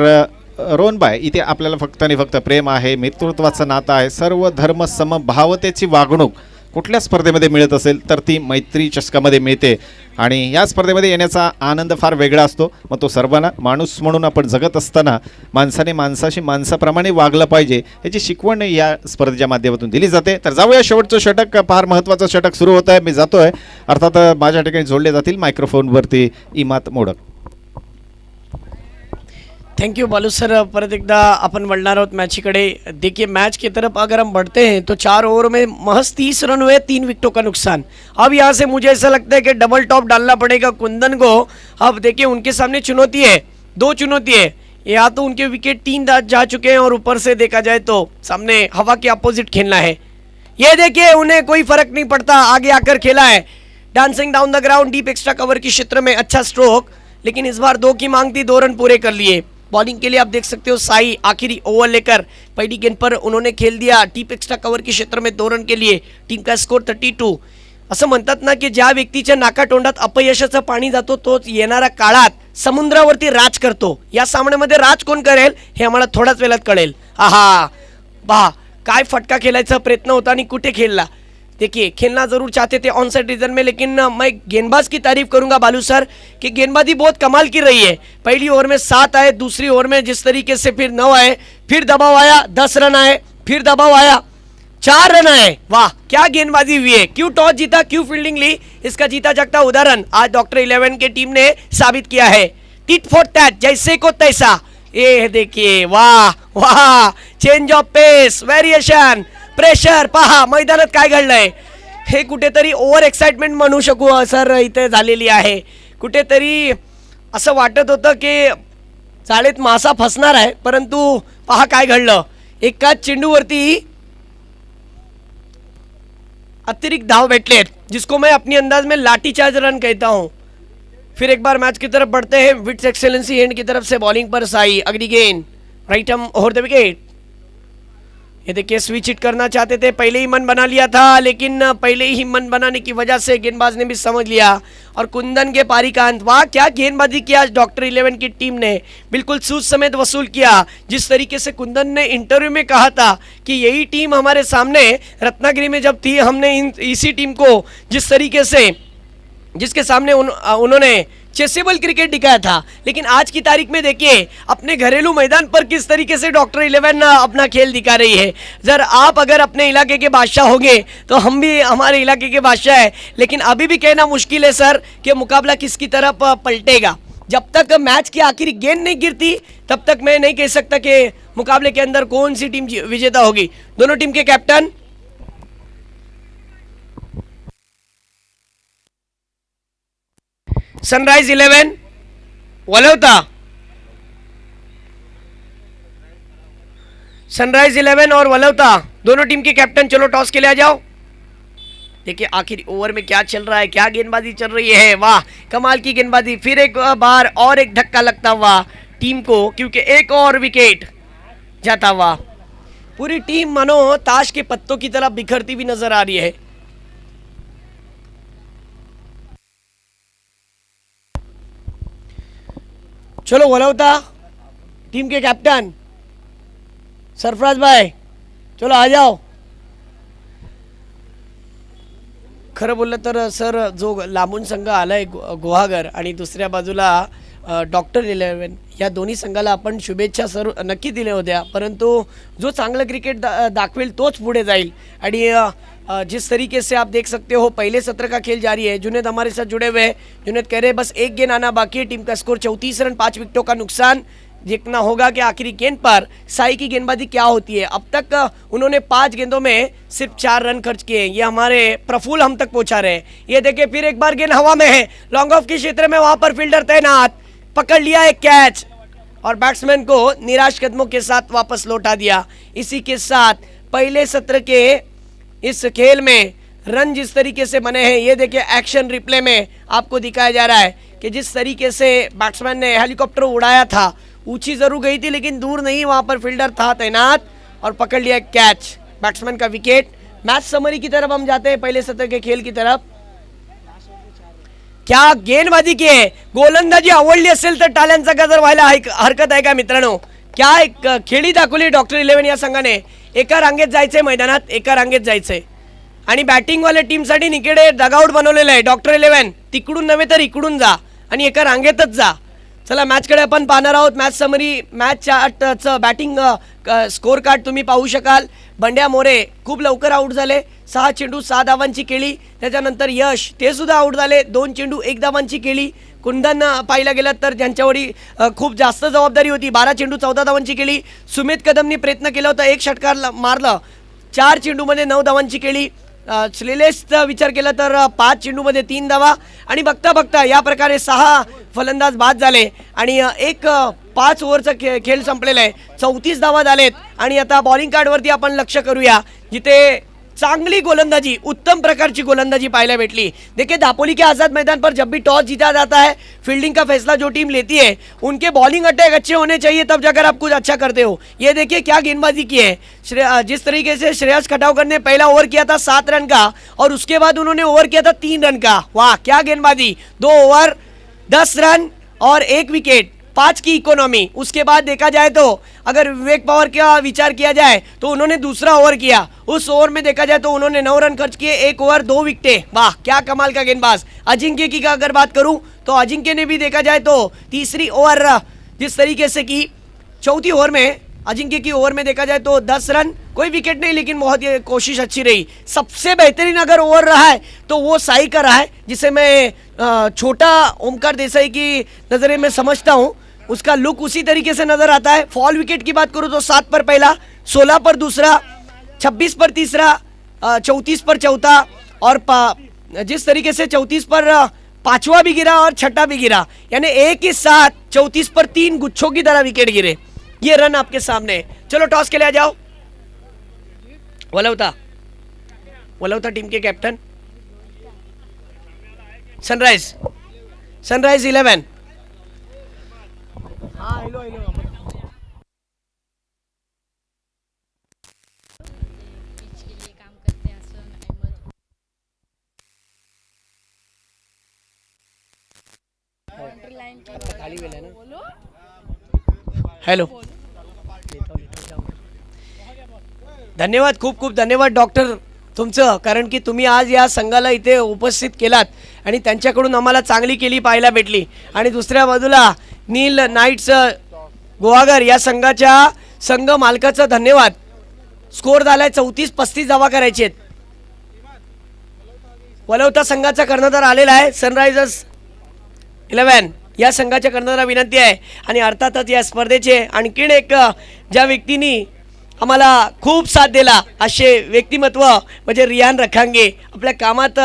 रोहनबाई इथे आपल्याला फक्त आणि फक्त प्रेम आहे, मित्रत्वाचं नातं आहे, सर्व धर्म समभावतेची वागणूक कुठल्या स्पर्धेमध्ये मिळत असेल तर ती मैत्री चषकामध्ये मिळते आणि या स्पर्धेमध्ये येण्याचा आनंद फार वेगळा असतो. मग तो सर्वांना माणूस म्हणून आपण जगत असताना माणसाने माणसाशी माणसाप्रमाणे वागलं पाहिजे याची शिकवण या स्पर्धेच्या माध्यमातून दिली जाते. तर जाऊया, शेवटचं षटक, फार महत्त्वाचं षटक सुरू होतं आहे. मी जातोय, अर्थात माझ्या ठिकाणी जोडले जातील मायक्रोफोनवरती Imat Modak. Thank you Balu sir. परत एकदा अपन बढ़ना आहोत मैचकडे. देखिए मैच की तरफ अगर हम बढ़ते हैं तो 4 ओवर में महज 30 रन हुए, 3 विकेटों का नुकसान. अब यहाँ से मुझे ऐसा लगता है कि डबल टॉप डालना पड़ेगा कुंदन को. अब देखिए उनके सामने चुनौती है, 2 चुनौती है. या तो उनके विकेट 3 जा चुके हैं और ऊपर से देखा जाए तो सामने हवा के अपोजिट खेलना है. ये देखिए उन्हें कोई फर्क नहीं पड़ता, आगे आकर खेला है. Dancing down the ground, deep extra cover की क्षेत्र में अच्छा स्ट्रोक, लेकिन इस बार 2 की मांग थी, 2 रन पूरे कर लिए. बॉलिंग के लिए आप देख सकते हो साई आखिरी ओवर लेकर पहली गेंद पर उन्होंने खेल दिया डीप एक्स्ट्रा कवर के क्षेत्र में 2 रन के लिए. टीम का स्कोर 32. असं म्हणतात ना की ज्या व्यक्तीच्या नाकातोंडात अपयशाचं पाणी जातो तोच येणाऱ्या काळात समुद्रावरती राज करतो. या सामन्यामध्ये राज कोण करेल हे आम्हाला थोड्याच वेळात कळेल. आहा बा, काय फटका खेलायचा प्रयत्न होता आणि कुठे खेलला. देखिए खेलना जरूर चाहते थे ऑन साइड रीजन में, लेकिन मैं गेंदबाज की तारीफ करूंगा बालू सर कि गेंदबाजी बहुत कमाल की रही है. पहली ओवर में 7 आए, दूसरी ओवर में जिस तरीके से फिर 9 आए, फिर दबाव आया, 10 रन आए, फिर दबाव आया, 4 रन आए. वाह क्या गेंदबाजी हुई है. क्यों टॉस जीता, क्यों फील्डिंग ली, इसका जीता जागता उदाहरण आज डॉक्टर 11 की टीम ने साबित किया है. टिट फॉर टैट, जैसे को तैसा. ये देखिए वाह वाह, change of pace, variation, pressure. पहा मैदानात काय घडलंय. हे कुठेतरी ओव्हर एक्साइटमेंट म्हणू शकू सर इथे झालेली आहे. कुठेतरी असं वाटत होतं की जाळीत मासा फसणार आहे, परंतु पहा काय घडलं. एकाच चेंडूवरती अतिरिक्त धाव भेटलेत, जिसको मैं अपनी अंदाज में लाठी चार्ज रन कहता हूं. फिर एक बार मैच की तरफ बढ़ते हैं. विट्स एक्सेलेंसी एंड की तरफ से बॉलिंग पर साई, अगली गेंद right arm over the wicket. ये देखिए स्विच हिट करना चाहते थे, पहले ही मन बना लिया था, लेकिन पहले ही मन बनाने की वजह से गेंदबाज ने भी समझ लिया और कुंदन के पारी का अंत. वाह क्या गेंदबाजी किया आज डॉक्टर 11 की टीम ने, बिल्कुल सूद समेत वसूल किया. जिस तरीके से कुंदन ने इंटरव्यू में कहा था कि यही टीम हमारे सामने रत्नागिरी में जब थी, हमने इसी टीम को जिस तरीके से जिसके सामने उन्होंने चेसेबल क्रिकेट दिखाया था, लेकिन आज की तारीख में देखिए अपने घरेलू मैदान पर किस तरीके से डॉक्टर 11 अपना खेल दिखा रही है. जर आप अगर अपने इलाके के बादशाह होंगे तो हम भी हमारे इलाके के बादशाह है, लेकिन अभी भी कहना मुश्किल है सर कि मुकाबला किसकी तरफ पलटेगा. जब तक मैच की आखिरी गेंद नहीं गिरती तब तक मैं नहीं कह सकता कि मुकाबले के अंदर कौन सी टीम विजेता होगी. दोनों टीम के कैप्टन सनराइज 11 वलवता, सनराइज 11 और वलवता दोनों टीम के कैप्टन चलो टॉस के लिए आ जाओ. देखिए आखिरी ओवर में क्या चल रहा है, क्या गेंदबाजी चल रही है. वाह कमाल की गेंदबाजी. फिर एक बार और एक धक्का लगता हुआ टीम को, क्योंकि एक और विकेट जाता हुआ. पूरी टीम मानो ताश के पत्तों की तरह बिखरती हुई नजर आ रही है. चलो वलवता टीम के कैप्टन सरफराज भाई चलो आ जाओ. खरं बोललं तर सर जो लांबून संघ आलाय गुहागर आणि दुसऱ्या बाजूला डॉक्टर 11 या दोन्ही संघाला आपण शुभेच्छा सर नक्की दिल्या होत्या, परंतु जो चांगलं क्रिकेट दाखवेल तोच पुढे जाईल. आणि जिस तरीके से आप देख सकते हो पहले सत्र का खेल जारी है. जुनेद हमारे साथ जुड़े हुए हैं. जुनेद कह रहे हैं बस एक गेंद आना बाकी है. टीम का स्कोर 34 रन, 5 विकेटों का नुकसान. देखना होगा कि आखिरी गेंद पर साई की गेंदबाजी क्या होती है. अब तक उन्होंने 5 गेंदों में सिर्फ 4 रन खर्च किए. ये हमारे प्रफुल्ल हम तक पहुंचा रहे हैं. ये देखिए फिर एक बार गेंद हवा में है, लॉन्ग ऑफ के क्षेत्र में, वहां पर फील्डर तैनात, पकड़ लिया एक कैच और बैट्समैन को निराश कदमों के साथ वापस लौटा दिया. इसी के साथ पहले सत्र के इस खेल में रन जिस तरीके से बने हैं, ये देखिए एक्शन रिप्ले में आपको दिखाया जा रहा है कि जिस तरीके से बैट्समैन ने हेलीकॉप्टर उड़ाया था, ऊंची जरूर गई थी लेकिन दूर नहीं, वहां पर फील्डर था तैनात और पकड़ लिया कैच, बैट्समैन का विकेट। मैच समरी की तरफ हम जाते हैं, पहले सत्र के खेल की तरफ। क्या गेंदबाजी की आहे, गोलंदाजी आवडली असेल तर टाळ्यांचा गजर व्हायला हरकत आहे का मित्रांनो? क्या एक खेळी दाखवली डॉक्टर 11 या संघाने। एका रांगेत जायचंय मैदानात, एका रांगेत जायचंय आणि बॅटिंगवाल्या टीमसाठी निकेडे डगआउट बनवलेलं आहे। डॉक्टर 11 तिकडून नव्हे तर इकडून जा आणि एका रांगेतच जा। चला मॅचकडे आपण पाहणार आहोत। मॅच समरी, मॅच चार्टचं बॅटिंग स्कोर कार्ड तुम्ही पाहू शकाल। बंड्या मोरे खूप लवकर आऊट झाले, 6 चेंडू 6 धावांची केली। त्याच्यानंतर यश ते सुद्धा आऊट झाले, 2 चेंडू 1 धावांची केली। कुंदन पाहिला गेला तर ज्यांच्यावरी खूप जास्त जबाबदारी होती, 12 चेंडू 14 धावांची केली। सुमित कदमनी प्रयत्न केला होता, एक षटकार मारलं, 4 चेंडूमध्ये 9 धावांची केली। श्रीलेशचा विचार केला तर 5 चेंडूमध्ये 3 धावा आणि बघता बघता या प्रकारे 6 फलंदाज बाद झाले आणि एक 5 ओव्हरचा खेळ संपलेला आहे। 34 धावा झालेत आणि आता बॉलिंग कार्डवरती आपण लक्ष करूया, जिथे चांगली गोलंदाजी, उत्तम प्रकार की गोलंदाजी पाइला भेटली। देखिए दापोली के आजाद मैदान पर जब भी टॉस जीता जाता है, फील्डिंग का फैसला जो टीम लेती है, उनके बॉलिंग अटैक अच्छे होने चाहिए, तब जाकर आप कुछ अच्छा करते हो। ये देखिए क्या गेंदबाजी की है। जिस तरीके से श्रेयस खटावकर ने पहला ओवर किया था 7 रन का और उसके बाद उन्होंने ओवर किया था 3 रन का। वाह क्या गेंदबाजी, 2 ओवर 10 रन और 1 विकेट, 5 की इकोनॉमी। उसके बाद देखा जाए तो अगर विवेक पवार का विचार किया जाए तो उन्होंने दूसरा ओवर किया, उस ओवर में देखा जाए तो उन्होंने 9 रन खर्च किए, 1 ओवर 2 विकेटें। वाह क्या कमाल का गेंदबाज। अजिंक्य की अगर बात करूं तो अजिंक्य ने भी देखा जाए तो तीसरी ओवर जिस तरीके से की, चौथी ओवर में अजिंक्य की ओवर में देखा जाए तो 10 रन, कोई विकेट नहीं लेकिन बहुत ये कोशिश अच्छी रही। सबसे बेहतरीन अगर ओवर रहा है तो वो साई का रहा है, जिसे मैं छोटा ओमकार देसाई की नजरे में समझता हूँ। उसका लुक उसी तरीके से नजर आता है। फॉल विकेट की बात करूं तो 7 पर पहला, 16 पर दूसरा, 26 पर तीसरा, 34 पर चौथा और जिस तरीके से 34 पर 5वां भी गिरा और 6ठा भी गिरा, यानी एक ही साथ 34 पर 3 गुच्छों की तरह विकेट गिरे। ये रन आपके सामने। चलो टॉस के लिए आ जाओ। वलौता, वलौता टीम के कैप्टन। Sunrise, sunrise 11। हाँ हेलो हेलो। हेलो, धन्यवाद, खूप खूप धन्यवाद डॉक्टर तुमचं, कारण की तुम्ही आज या संघाला इथे उपस्थित केलात आणि त्यांच्याकडून आम्हाला चांगली केली पाहायला भेटली। आणि दुसऱ्या बाजूला नील नाईट्स गोवागर या संघाच्या संघ मालकाचा धन्यवाद। स्कोर झालाय 34-35 धावा करायचे आहेत। वलौता संघाचा कर्णधार आलेला आहे। सनरायझर्स 11 या संघाच्या कर्णधाराला विनंती आहे आणि अर्थातच या स्पर्धेचे आणखीन एक ज्या व्यक्तींनी आम्हाला खूप साथ दिला असे व्यक्तिमत्व म्हणजे रियान रखांगे। आपल्या कामात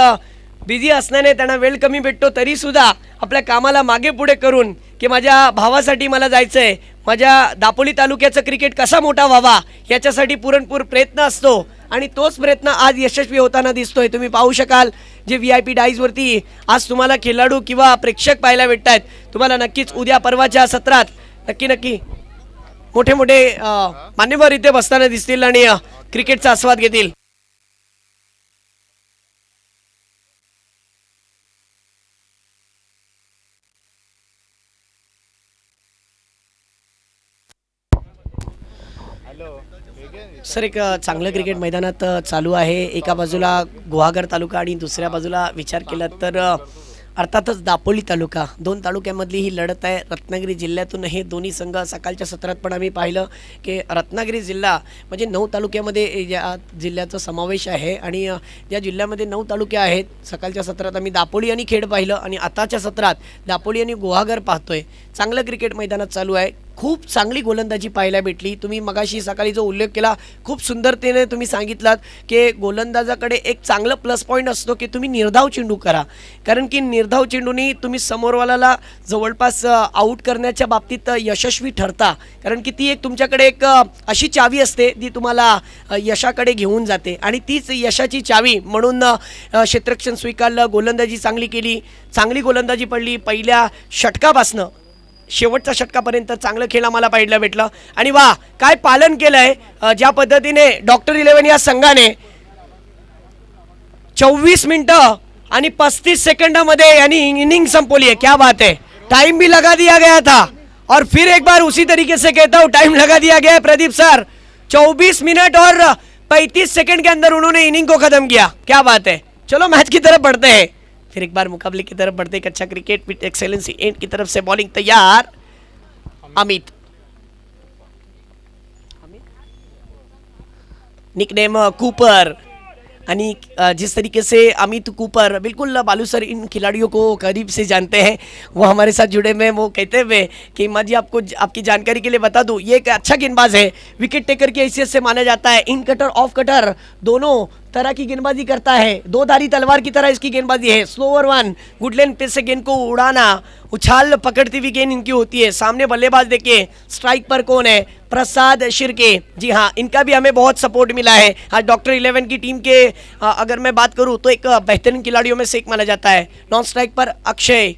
बिझी असल्याने त्यांना वेळ कमी भेटतो, तरी सुद्धा आपल्या कामाला मागे पुढे करून की माझ्या भावासाठी मला जायचंय, माझ्या दापोली तालुक्याचं क्रिकेट कसा मोठा व्हावा याच्यासाठी पुरणपूर प्रयत्न असतो आणि तोच प्रयत्न आज यशस्वी होताना दिसतोय। तुम्ही पाहू शकाल जे VIP डाईजवरती आज तुम्हाला खेळाडू किंवा प्रेक्षक पाहायला भेटतात। तुम्हाला नक्कीच उद्या परवाच्या सत्रात नक्की मोठे मोठे मान्यवर इथे बसताना दिसतील आणि क्रिकेटचा आस्वाद घेतील। सर एक चांगलं क्रिकेट मैदानात चालू आहे। एका बाजूला गुहागर तालुका आणि दुसऱ्या बाजूला विचार केला तर अर्थातच दापोली तालुका, 2 तालुक्यामधली ही लढत आहे। रत्नागिरी जिल्ह्यातून हे दोन्ही संघ सकाळच्या सत्रात पण आम्ही पाहिलं की रत्नागिरी जिल्हा म्हणजे 9 तालुक्यामध्ये या जिल्ह्याचा समावेश आहे आणि या जिल्ह्यामध्ये 9 तालुके आहेत। सकाळच्या सत्रात आम्ही दापोली आणि खेड पाहिलं आणि आताच्या सत्रात दापोली आणि गुहागर पाहतोय। चांगलं क्रिकेट मैदानात चालू आहे। खूप चांगली गोलंदाजी पाहायला भेटली. तुम्ही मगाशी सकाळी जो उल्लेख केला खूप सुंदरतेने तुम्ही सांगितलात की गोलंदाजाकडे एक चांगलं प्लस पॉईंट असतो की तुम्ही निर्धाव चेंडू करा, कारण की निर्धाव चेंडूनी तुम्ही समोरवाल्याला जवळपास आऊट करण्याच्या बाबतीत यशस्वी ठरता, कारण की ती एक तुमच्याकडे एक अशी चावी असते जी तुम्हाला यशाकडे घेऊन जाते आणि तीच यशाची चावी. म्हणून क्षेत्ररक्षण स्वीकारलं, गोलंदाजी चांगली केली, चांगली गोलंदाजी पडली. पहिल्या षटकापासनं शेवटच्या षटकापर्यंत चांगलं खेळ आम्हाला पाहायला भेटलं. आणि वा काय पालन केलंय ज्या पद्धतीने डॉक्टर 11 या संघाने 24 मिनटं आणि 35 सेकंडामध्ये यानी इनिंग संपवली है. क्या बात है, टाइम भी लगा दिया गया था और फिर एक बार उसी तरीके से कहता हूँ टाइम लगा दिया गया है प्रदीप सर. 24 मिनट और 35 सेकंड के अंदर उन्होंने इनिंग को खत्म किया. क्या बात है. चलो मैच की तरफ बढ़ते हैं, फिर एक बार मुकाबले की तरफ बढ़ते. एक अच्छा क्रिकेट विद एक्सेलेंसी एंड की तरफ से बॉलिंग तैयार. Amit, nickname Cooper. आणि जिस तरीके से अमित कूपर, बिल्कुल बालू सर इन खिलाड़ियों को करीब से जानते हैं, वो हमारे साथ जुड़े हुए, वो कहते हुए कि माँ जी आपको आपकी जानकारी के लिए बता दूं, ये एक अच्छा गेंदबाज है, विकेट टेकर की हैसियत से माना जाता है. इन कटर ऑफ कटर दोनों तरह की गेंदबाजी करता है, दो धारी तलवार की तरह इसकी गेंदबाजी है. स्लोअर वन, गुड लेंथ पे से गेंद को उड़ाना, उछाल पकड़ती हुई गेंद इनकी होती है. सामने बल्लेबाज देखिए स्ट्राइक पर कौन है, प्रसाद शिर्के. जी हाँ, इनका भी हमें बहुत सपोर्ट मिला है. आज डॉक्टर 11 की टीम के अगर मैं बात करूं तो एक बेहतरीन खिलाड़ियों में से एक माना जाता है. नॉन स्ट्राइक पर अक्षय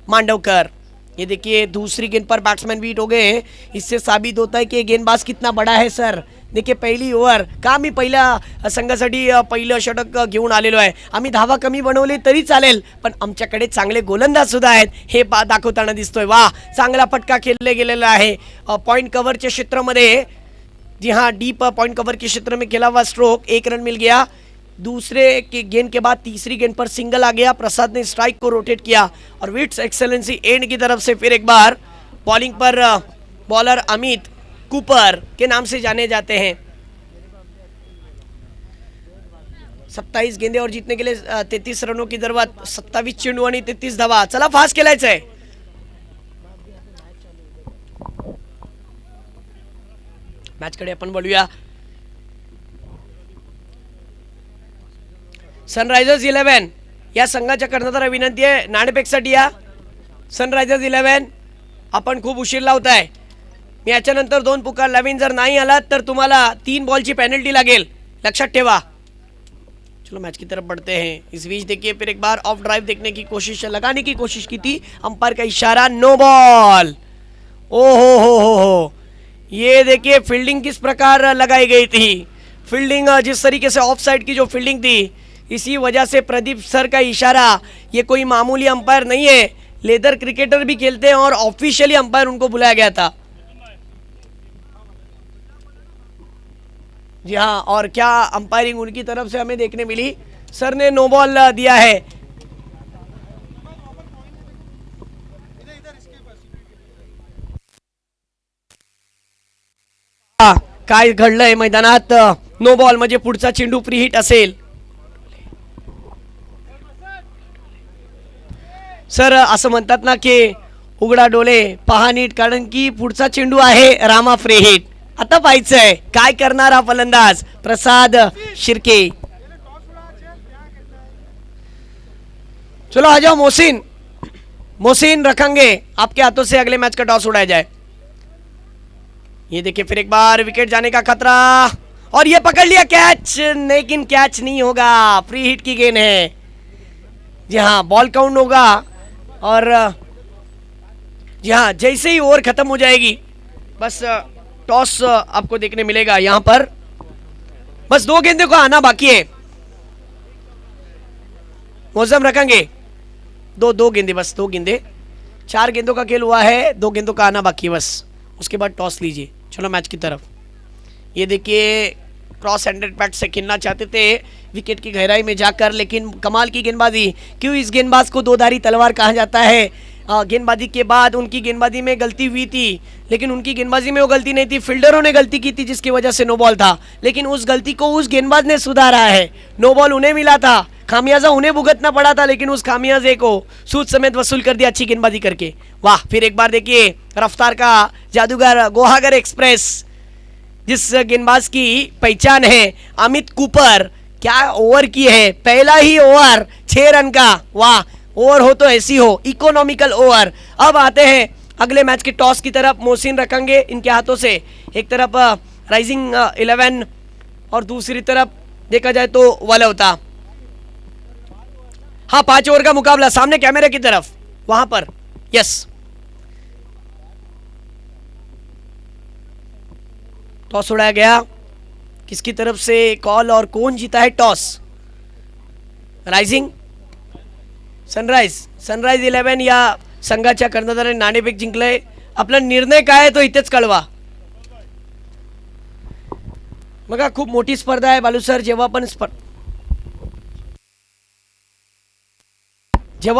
मांडवकर. ये देखिए दूसरी गेंद पर बैट्समैन बीट हो गए हैं. इससे साबित होता है कि ये गेंदबाज कितना बड़ा है सर. देखिए पहिली ओव्हर का मी पहिल्या संघासाठी पहिलं षटक घेऊन आलेलो आहे. आम्ही धावा कमी बनवले तरी चालेल, पण आमच्याकडे चांगले गोलंदाज सुद्धा आहेत हे दाखवताना दिसतोय. वाह, चांगला फटका खेळले गेलेला आहे पॉइंट कव्हरच्या क्षेत्रामध्ये. जी हाँ, डीप पॉइंट कवर के क्षेत्र में खेला हुआ स्ट्रोक. 1 रन मिल गया. दूसरे के गेंद के बाद तीसरी गेंद पर सिंगल आ गया. प्रसाद ने स्ट्राइक को रोटेट किया और विट्स एक्सेलेंसी एंड की तरफ से फिर एक बार बॉलिंग पर बॉलर अमित कूपर के नाम से जाने जाते हैं. 27 गेंदे और जीतने के लिए 33 रनों की जरूरत. 27 चेंडू आणि 33 धावा. चला फास्ट खेळायचंय. मॅचकडे आपण बोलूया. सनरायझर्स 11 या संघाच्या कर्णधार विनंती आहे, नाणेपेक्षासाठी या. सनरायझर्स 11 आपण खूप उशीर लावताय. मी याच्यानंतर 2 पुकार लावीन, जर नाही आलात तर तुम्हाला 3 बॉलची पेनल्टी लागेल, लक्षात ठेवा. चलो मैच की तरफ बढ़ते हैं. इस बीच देखिए फिर एक बार ऑफ ड्राइव देखने की कोशिश, लगाने की कोशिश की थी, अंपायर का इशारा, नो बॉल. ओ हो, ये देखिए फील्डिंग किस प्रकार लगाई गई थी. फील्डिंग जिस तरीके से ऑफ साइड की जो फील्डिंग थी, इसी वजह से प्रदीप सर का इशारा. ये कोई मामूली अंपायर नहीं है, लेदर क्रिकेटर भी खेलते हैं और ऑफिशियली अंपायर उनको बुलाया गया था. जी हाँ, और क्या अंपायरिंग उनकी तरफ से हमें देखने मिली. सर ने नो बॉल दिया है. काय घडलंय मैदानात. नो बॉल म्हणजे पुढचा चेंडू फ्री हिट असेल. सर असं म्हणतात ना की उघडा डोळे पहा नीट, कारण की पुढचा चेंडू आहे रामा फ्री हिट. आता पाहायचंय काय करणार हा फलंदाज प्रसाद शिर्के. चलो आ जाओ मोहसिन, मोहसिन रखेंगे आपके हाथों से अगले मैच का टॉस उड़ाया जाए. ये देखिए फिर एक बार विकेट जाने का खतरा और ये पकड़ लिया कैच, लेकिन कैच नहीं होगा, फ्री हिट की गेंद है. जी हाँ, बॉल काउंट होगा और जी हाँ, जैसे ही ओवर खत्म हो जाएगी बस टॉस आपको देखने मिलेगा. यहाँ पर बस 2 गेंदों को आना बाकी है. मौसम रखेंगे दो गेंदे, बस 2 गेंदे. 4 गेंदों का खेल हुआ है, 2 गेंदों का आना बाकी है बस, उसके बाद टॉस लीजिए. चलो मैच की तरफ. ये देखिए क्रॉस हैंडेड बैट से खेलना चाहते थे विकेट की गहराई में जाकर, लेकिन कमाल की गेंदबाजी. क्यों इस गेंदबाज को 2 धारी तलवार कहा जाता है. गेंदबाजी के बाद उनकी गेंदबाजी में गलती हुई थी, लेकिन उनकी गेंदबाजी में वो गलती नहीं थी, फील्डरों ने गलती की थी जिसकी वजह से नो बॉल था. लेकिन उस गलती को उस गेंदबाज ने सुधारा है. नो बॉल उन्हें मिला था, खामियाजा उन्हें भुगतना पड़ा था, लेकिन उस खामियाजे को सूद समेत वसूल कर दिया अच्छी गेंदबाजी करके। वाह, फिर एक बार देखिए रफ्तार का जादूगर गुहागर एक्सप्रेस, जिस गेंदबाज की पहचान है अमित कूपर, क्या ओवर की है, पहला ही ओवर 6 रन का। वाह, ओवर हो तो ऐसी हो, इकोनॉमिकल ओवर। अब आते हैं अगले मैच के टॉस की तरफ। मोहसिन रखेंगे इनके हाथों से, एक तरफ राइजिंग 11 और दूसरी तरफ देखा जाए तो वलौता। हाँ, 5 ओवर का मुकाबला, सामने कैमरे की तरफ, वहां पर। यस, टॉस उड़ाया गया, किसकी तरफ से कॉल और कौन जीता है टॉस? राइजिंग, सनराइज 11 या संघाच्या कर्णधाराने नाणेफेक जिंकलंय। आपला निर्णय काय आहे तो इथेच कळवा। बघा, खूप मोठी स्पर्धा आहे बालू सर। जेव्हा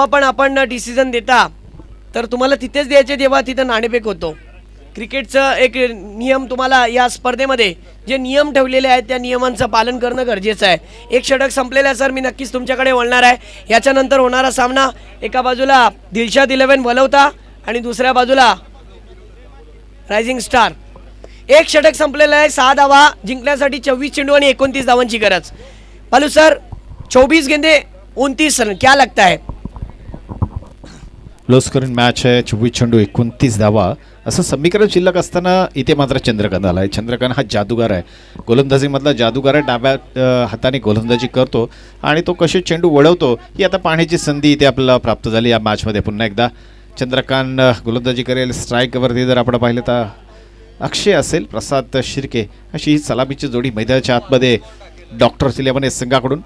पण आपण डिसिजन देता तर तुम्हाला तिथेच द्यायचे जेव्हा तिथं नाणेफेक होतो। क्रिकेटचं एक नियम, तुम्हाला या स्पर्धेमध्ये जे नियम ठेवलेले आहेत त्या नियमांचं पालन करणं गरजेचं आहे। एक षटक संपलेलं आहे सर, मी नक्कीच तुमच्याकडे वळणार आहे। याच्यानंतर होणारा सामना, एका बाजूला दिलशाद 11 वलवता आणि दुसऱ्या बाजूला रायझिंग स्टार। एक षटक संपलेलं आहे, 6 धावा जिंकण्यासाठी 24 चेंडू आणि 29 धावांची गरज। बालू सर, 24 गेंदे 29 रन, क्या लगता है? लो स्कोरिंग मॅच आहे, 24 चेंडू 29 धावा असं समीकरण शिल्लक असताना इथे मात्र चंद्रकांत आला आहे। चंद्रकांत हा जादूगार आहे, गोलंदाजीमधला जादूगार आहे। डाव्या हाताने गोलंदाजी करतो आणि तो कसे चेंडू वळवतो ही आता पाहण्याची संधी इथे आपल्याला प्राप्त झाली या मॅचमध्ये। पुन्हा एकदा चंद्रकांत गोलंदाजी करेल। स्ट्राईकवरती जर आपण पाहिलं तर अक्षय असेल, प्रसाद शिर्के अशी ही सलामीची जोडी मैदानाच्या आतमध्ये डॉक्टर्स 11 या संघाकडून।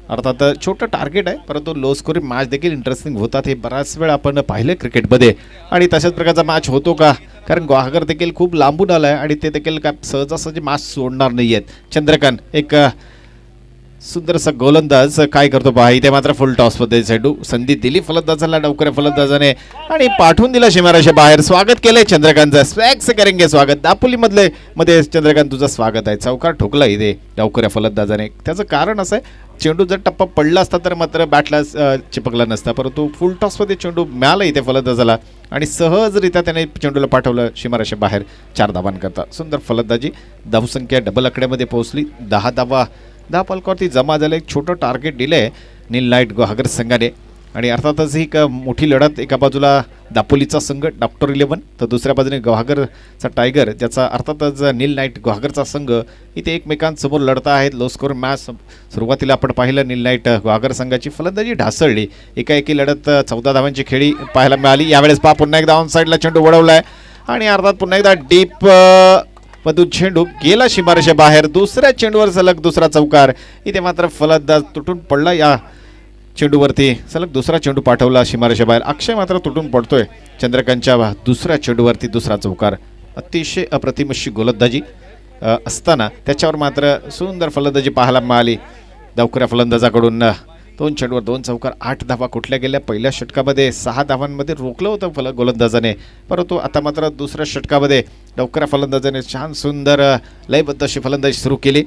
अर्थात छोटं टार्गेट आहे, परंतु लो स्कोरिंग मॅच देखील इंटरेस्टिंग होतात, हे बराच वेळ आपण पाहिलं क्रिकेटमध्ये। आणि तशाच प्रकारचा मॅच होतो का, कारण गुहागर देखील खूप लांबून आला आहे आणि ते देखील काय सहजासहजी मॅच सोडणार नाही आहेत। चंद्रकांत एक सुंदरसा गोलंदाज काय करतो पहा, इथे मात्र फुल टॉसमध्ये चेंडू, संधी दिली फलंदाजाला, डवकऱ्या फलंदाजाने आणि पाठवून दिला सीमारेषे बाहेर। स्वागत केलंय चंद्रकांतचं, स्वॅग से करेंगे स्वागत। दापोलीमधले मध्ये चंद्रकांत तुझं स्वागत आहे। चौकार ठोकला इथे डवकऱ्या फलंदाजाने। त्याचं कारण असं आहे, चेंडू जर टप्पा पडला असता तर मात्र बॅटला चिपकला नसता, परंतु फुल टॉसमध्ये चेंडू मिळाला इथे फलंदाजाला आणि सहजरित्या त्याने चेंडूला पाठवलं सीमारेषे बाहेर 4 धावांकरता। सुंदर फलंदाजी, धावसंख्या डबल आकड्यामध्ये पोहोचली, 10 धावा 10 पालकावरती जमा झाले। एक छोटं टार्गेट दिलंय नील नाईट गुहागर संघाने आणि अर्थातच ही मोठी लढत, एका बाजूला दापोलीचा संघ डॉक्टर 11 तर दुसऱ्या बाजूने गुहागरचा टायगर, ज्याचा अर्थातच नील नाईट गुहागरचा संघ इथे एकमेकांसमोर लढत आहेत। लो स्कोर मॅच सुरुवातीला आपण पाहिलं, नील नाईट गुहागर संघाची फलंदाजी ढासळली, एकाएकी लढत 14 धावांची खेळी पाहायला मिळाली। यावेळेस पुन्हा एकदा ऑन साईडला चेंडू वळवलाय आणि अर्थात पुन्हा एकदा डीप मधून चेंडू गेला सीमारेषे बाहेर। दुसऱ्या चेंडूवर सलग दुसरा चौकार, इथे मात्र फलंदाज तुटून पडला। या चेंडूवरती सलग दुसरा चेंडू पाठवला सीमारेषे बाहेर। अक्षय मात्र तुटून पडतोय चंद्रकांतच्या दुसऱ्या चेंडूवरती दुसरा चौकार। अतिशय अप्रतिम अशी गोलंदाजी असताना त्याच्यावर मात्र सुंदर फलंदाजी पाहायला मिळाली डवकऱ्या फलंदाजाकडून। 2 चेंडूवर 2 चौकार, 8 धावा कुठल्या गेल्या। पहिल्या षटकामध्ये 6 धावांमध्ये रोखलं होतं गोलंदाजाने, परंतु आता मात्र दुसऱ्या षटकामध्ये डवकऱ्या फलंदाजाने छान सुंदर लयबद्ध अशी फलंदाजी सुरू केली।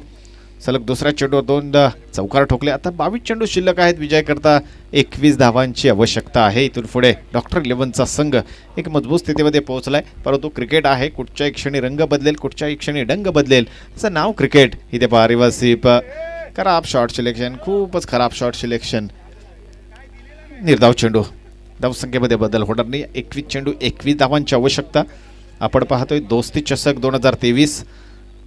सलग दुसऱ्या चेंडूवर 2 चौकार ठोकले। आता 22 चेंडू शिल्लक आहेत विजय करता, 21 धावांची आवश्यकता आहे। इथून पुढे डॉक्टर 11चा संघ एक मजबूत स्थितीमध्ये पोहोचलाय, परंतु क्रिकेट आहे, कुठच्याही क्षणी रंग बदलेल, कुठच्याही क्षणी डंग बदलेल, त्याचं नाव क्रिकेट। इथे पहा रिव्हर्सिप, खराब शॉट सिलेक्शन, खूपच खराब शॉट सिलेक्शन, निर्धाव चेंडू, धावसंख्येमध्ये बदल होणार नाही। 21 चेंडू 21 धावांची आवश्यकता। आपण पाहतोय दोस्ती चषक 2023,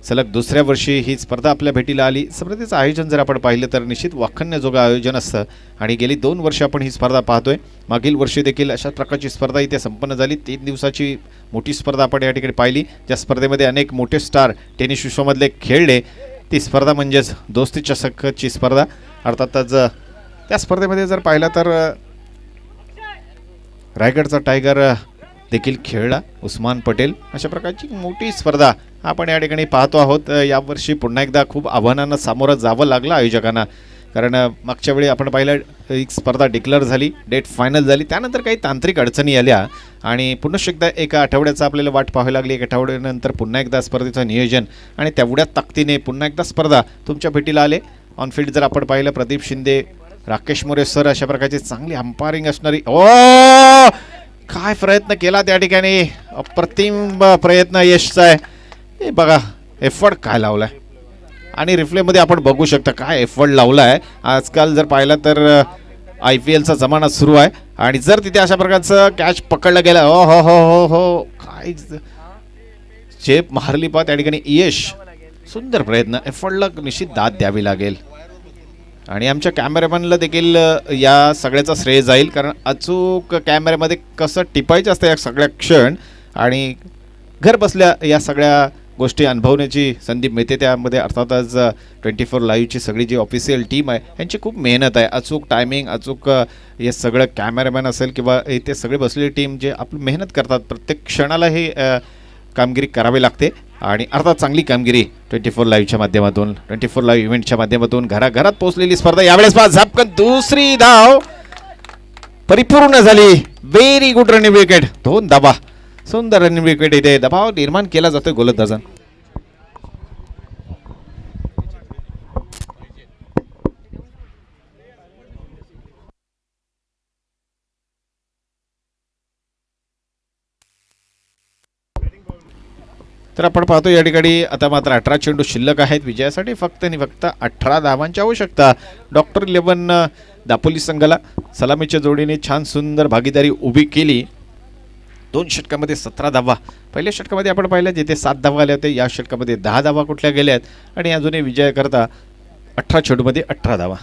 सलग दुसऱ्या वर्षी ही स्पर्धा आपल्या भेटीला आली। स्पर्धेचं आयोजन जर आपण पाहिलं तर निश्चित वाखण्याजोगं आयोजन असतं आणि गेली 2 वर्ष आपण ही स्पर्धा पाहतोय। मागील वर्षी देखील अशाच प्रकारची स्पर्धा इथे संपन्न झाली। 3 दिवसाची मोठी स्पर्धा आपण या ठिकाणी पाहिली, ज्या स्पर्धेमध्ये अनेक मोठे स्टार टेनिस विश्वामधले खेळले। ती स्पर्धा म्हणजेच दोस्ती चषकची स्पर्धा। अर्थातच त्या स्पर्धेमध्ये जर पाहिलं तर रायगडचा टायगर देखील खेळला, उस्मान पटेल, अशा प्रकारची मोठी स्पर्धा आपण या ठिकाणी पाहतो आहोत। यावर्षी पुन्हा एकदा खूप आव्हानांना सामोरं जावं लागलं आयोजकांना, कारण मागच्या वेळी आपण पाहिलं एक स्पर्धा डिक्लेअर झाली, डेट फायनल झाली, त्यानंतर काही तांत्रिक अडचणी आल्या आणि पुन्हा एकदा एका आठवड्याचा आपल्याला वाट पाहावी लागली। एक आठवड्यानंतर पुन्हा एकदा स्पर्धेचं नियोजन आणि तेवढ्या ताकदीने पुन्हा एकदा स्पर्धा तुमच्या भेटीला आले। ऑनफिल्ड जर आपण पाहिलं प्रदीप शिंदे, राकेश मोरे सर अशा प्रकारची चांगली अंपायरिंग असणारी काय प्रयत्न केला त्या ठिकाणी, अप्रतिम प्रयत्न यशचा आहे. हे बघा एफर्ट काय लावलाय आणि रिप्लेमध्ये आपण बघू शकता काय एफर्ट लावलाय. आजकाल जर पाहिलं तर IPLचा जमाना सुरू आहे आणि जर तिथे अशा प्रकारचं कॅच पकडलं गेलं हो हो हो हो हो काय झेप मारली पा त्या ठिकाणी यश. सुंदर प्रयत्न, एफर्टला निश्चित दाद द्यावी लागेल आणि आमच्या कॅमेरामॅनला देखील या सगळ्याचा श्रेय जाईल, कारण अचूक कॅमेऱ्यामध्ये कसं टिपायचं असतं या सगळ्या क्षण आणि घर बसल्या या सगळ्या गोष्टी अनुभवण्याची संधी मिळते. त्यामध्ये अर्थातच 24 लाईव्हची सगळी जी ऑफिशियल टीम आहे यांची खूप मेहनत आहे. अचूक टायमिंग, अचूक हे सगळं कॅमेरामॅन असेल किंवा इथे सगळे बसलेली टीम जे आपली मेहनत करतात, प्रत्येक क्षणाला हे कामगिरी करावी लागते आणि अर्थात चांगली कामगिरी 24 लाईव्हच्या माध्यमातून, 24 लाईव्ह इव्हेंटच्या माध्यमातून घराघरात पोहोचलेली स्पर्धा. यावेळेस झपकन दुसरी धाव परिपूर्ण झाली. व्हेरी गुड रनिंग विकेट, 2 धावा, सुंदर रनिंग विकेट. इथे दबाव निर्माण केला जातोय गोलंदाजांना. तर आपण पाहतो या ठिकाणी आता मात्र 18 चेंडू शिल्लक आहेत. विजयासाठी फक्त आणि फक्त 18 धावांची आवश्यकता. डॉक्टर 11 दापोली संघाला सलामीच्या जोडीने छान सुंदर भागीदारी उभी केली. 2 षटकामध्ये 17 धावा. पहिल्या षटकामध्ये आपण पाहिलं जिथे 7 धावा आल्या होत्या, या षटकामध्ये 10 धावा कुठल्या गेल्या आहेत आणि अजूनही विजय करता 18 चेंडूमध्ये 18 धावा.